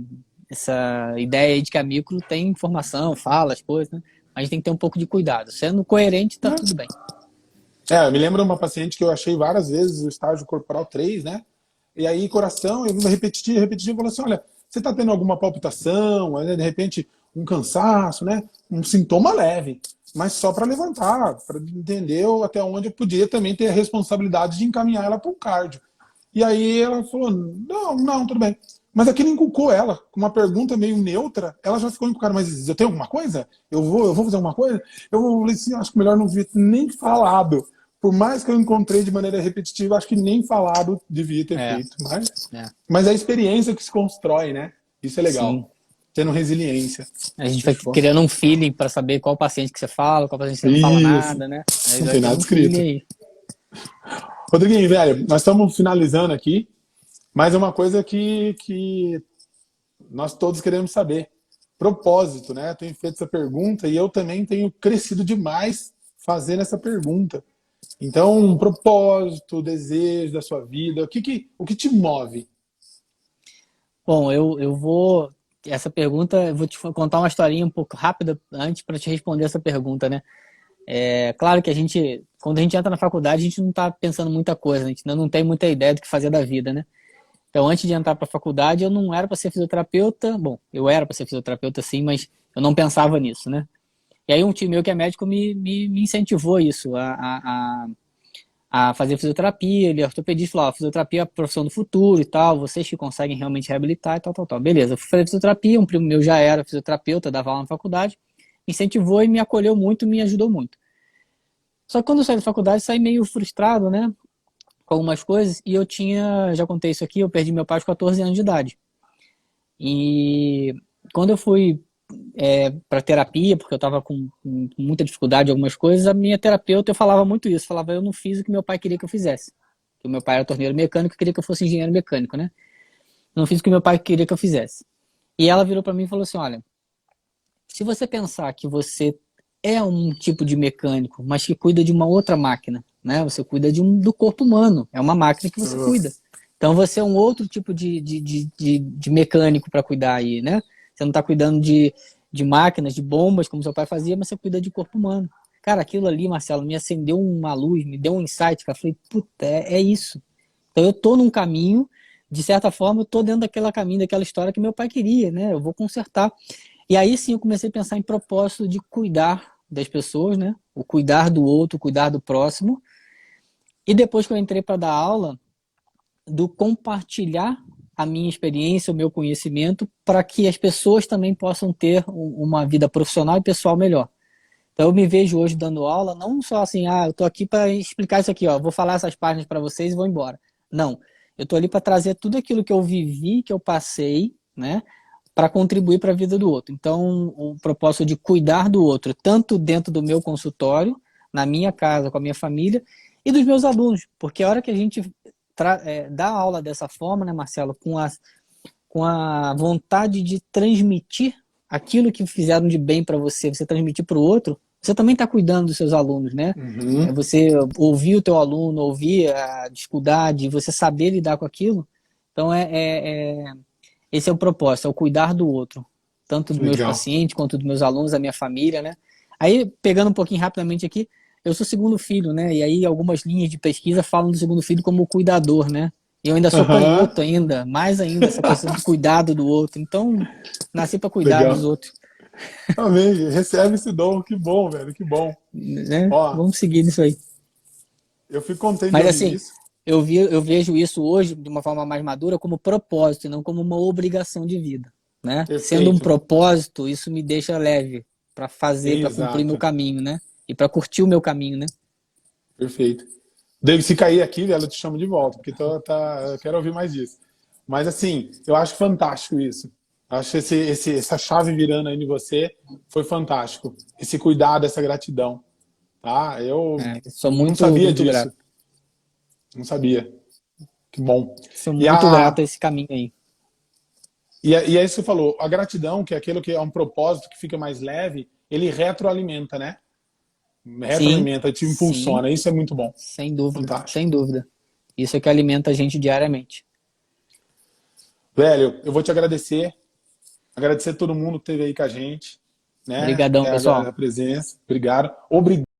ideia aí de que a micro tem informação, fala as coisas, né? Mas a gente tem que ter um pouco de cuidado. Sendo coerente, tá tudo bem. Eu me lembro de uma paciente que eu achei várias vezes o estágio corporal 3, né? E aí, coração, eu repetia, repetia, e falei assim, olha, você está tendo alguma palpitação, de repente um cansaço, né? Um sintoma leve, mas só para levantar, para entender até onde eu podia também ter a responsabilidade de encaminhar ela para um cardio. E aí ela falou, não, não, tudo bem. Mas aquilo encucou ela, com uma pergunta meio neutra, ela já ficou encucada, mas eu tenho alguma coisa? Eu vou fazer alguma coisa? Eu falei assim, acho que melhor não vir nem falado. Por mais que eu encontrei de maneira repetitiva, acho que nem falado devia ter É, feito. é. Mas é a experiência que se constrói, né? Isso é legal. Sim. Tendo resiliência. A gente vai Fechou. criando um feeling para saber qual paciente que você fala, qual paciente que você não fala Isso. nada, né? Aí Não vai tem tendo nada um feeling escrito. aí. Rodriguinho, velho, nós estamos finalizando aqui, mas é uma coisa que nós todos queremos saber. Propósito, né? Eu tenho feito essa pergunta e eu também tenho crescido demais fazendo essa pergunta. Então, um propósito, desejo da sua vida, o que te move? Bom, eu vou. Essa pergunta, eu vou te contar uma historinha um pouco rápida antes para te responder essa pergunta, né? É claro que quando a gente entra na faculdade, a gente não está pensando muita coisa, a gente ainda não tem muita ideia do que fazer da vida, né? Então, antes de entrar para a faculdade, eu não era para ser fisioterapeuta. Bom, eu era para ser fisioterapeuta, sim, mas eu não pensava nisso, né? E aí, um tio meu que é médico me incentivou isso, a fazer fisioterapia. Ele é ortopedista, falou: fisioterapia é a profissão do futuro e tal, vocês que conseguem realmente reabilitar e tal, tal, tal. Beleza, eu fui fazer fisioterapia, um primo meu já era fisioterapeuta, dava aula na faculdade, me incentivou e me acolheu muito, me ajudou muito. Só que quando eu saí da faculdade, saí meio frustrado, né? Com algumas coisas, e eu já contei isso aqui, eu perdi meu pai aos 14 anos de idade. E quando eu fui para terapia, porque eu estava com muita dificuldade em algumas coisas, a minha terapeuta, eu falava muito isso, falava, eu não fiz o que meu pai queria que eu fizesse. Que o meu pai era torneiro mecânico, queria que eu fosse engenheiro mecânico, né? Não fiz o que meu pai queria que eu fizesse. E ela virou para mim e falou assim, olha, se você pensar que você é um tipo de mecânico, mas que cuida de uma outra máquina, né? Você cuida do corpo humano, é uma máquina que você cuida. Então você é um outro tipo de mecânico para cuidar aí, né? Você não está cuidando de máquinas, de bombas, como seu pai fazia, mas você cuida de corpo humano. Cara, aquilo ali, Marcelo, me acendeu uma luz, me deu um insight, cara. Eu falei, puta, é isso. Então eu tô num caminho, de certa forma, eu tô dentro daquele caminho, daquela história que meu pai queria, né? Eu vou consertar. E aí sim eu comecei a pensar em propósito de cuidar das pessoas, né? O cuidar do outro, o cuidar do próximo. E depois que eu entrei para dar aula, do compartilhar a minha experiência, o meu conhecimento, para que as pessoas também possam ter uma vida profissional e pessoal melhor. Então eu me vejo hoje dando aula, não só assim, eu estou aqui para explicar isso aqui, ó, vou falar essas páginas para vocês e vou embora. Não, eu estou ali para trazer tudo aquilo que eu vivi, que eu passei, né, para contribuir para a vida do outro. Então, o propósito de cuidar do outro, tanto dentro do meu consultório, na minha casa, com a minha família, e dos meus alunos, porque a hora que a gente dá aula dessa forma, né, Marcelo, com a vontade de transmitir aquilo que fizeram de bem para você, você transmitir para o outro, você também está cuidando dos seus alunos, né? É Uhum. você ouvir o teu aluno, ouvir a dificuldade, você saber lidar com aquilo. Então, esse é o propósito, é o cuidar do outro, tanto dos meus Legal. pacientes quanto dos meus alunos, da minha família, né? Aí, pegando um pouquinho rapidamente aqui, eu sou segundo filho, né? E aí algumas linhas de pesquisa falam do segundo filho como cuidador, né? E eu ainda sou Aham. canhoto ainda, mais ainda essa questão do cuidado do outro. Então, nasci para cuidar dos Legal. outros, Amém. Recebe esse dom. Que bom, velho. Que bom. né? Ó, Vamos seguir nisso aí. eu fico contente de Mas ouvir assim, isso. eu vejo isso hoje de uma forma mais madura como propósito, e não como uma obrigação de vida, né? Sendo um Perfeito. propósito, isso me deixa leve para fazer, para cumprir meu Exato. caminho, né? E para curtir o meu caminho, né? Perfeito. David, se cair aqui, velho, eu te chamo de volta, porque eu quero ouvir mais disso. Mas, assim, eu acho fantástico isso. Acho essa chave virando aí em você foi fantástico. Esse cuidado, essa gratidão, tá? Eu É, sou não muito, sabia muito disso. grato. Não sabia. Que bom. Sou E, muito grato a, a esse caminho aí. e aí você falou, a gratidão, que é aquilo que é um propósito que fica mais leve, ele retroalimenta, né? Sim, Retroalimenta, te sim, impulsiona. Isso é muito bom. sem dúvida, sem Fantástico. dúvida. Isso é que alimenta a gente diariamente. Velho, eu vou te agradecer. Agradecer a todo mundo que esteve aí com a gente, né? Obrigadão, pessoal. A presença. Obrigado. Obrigado.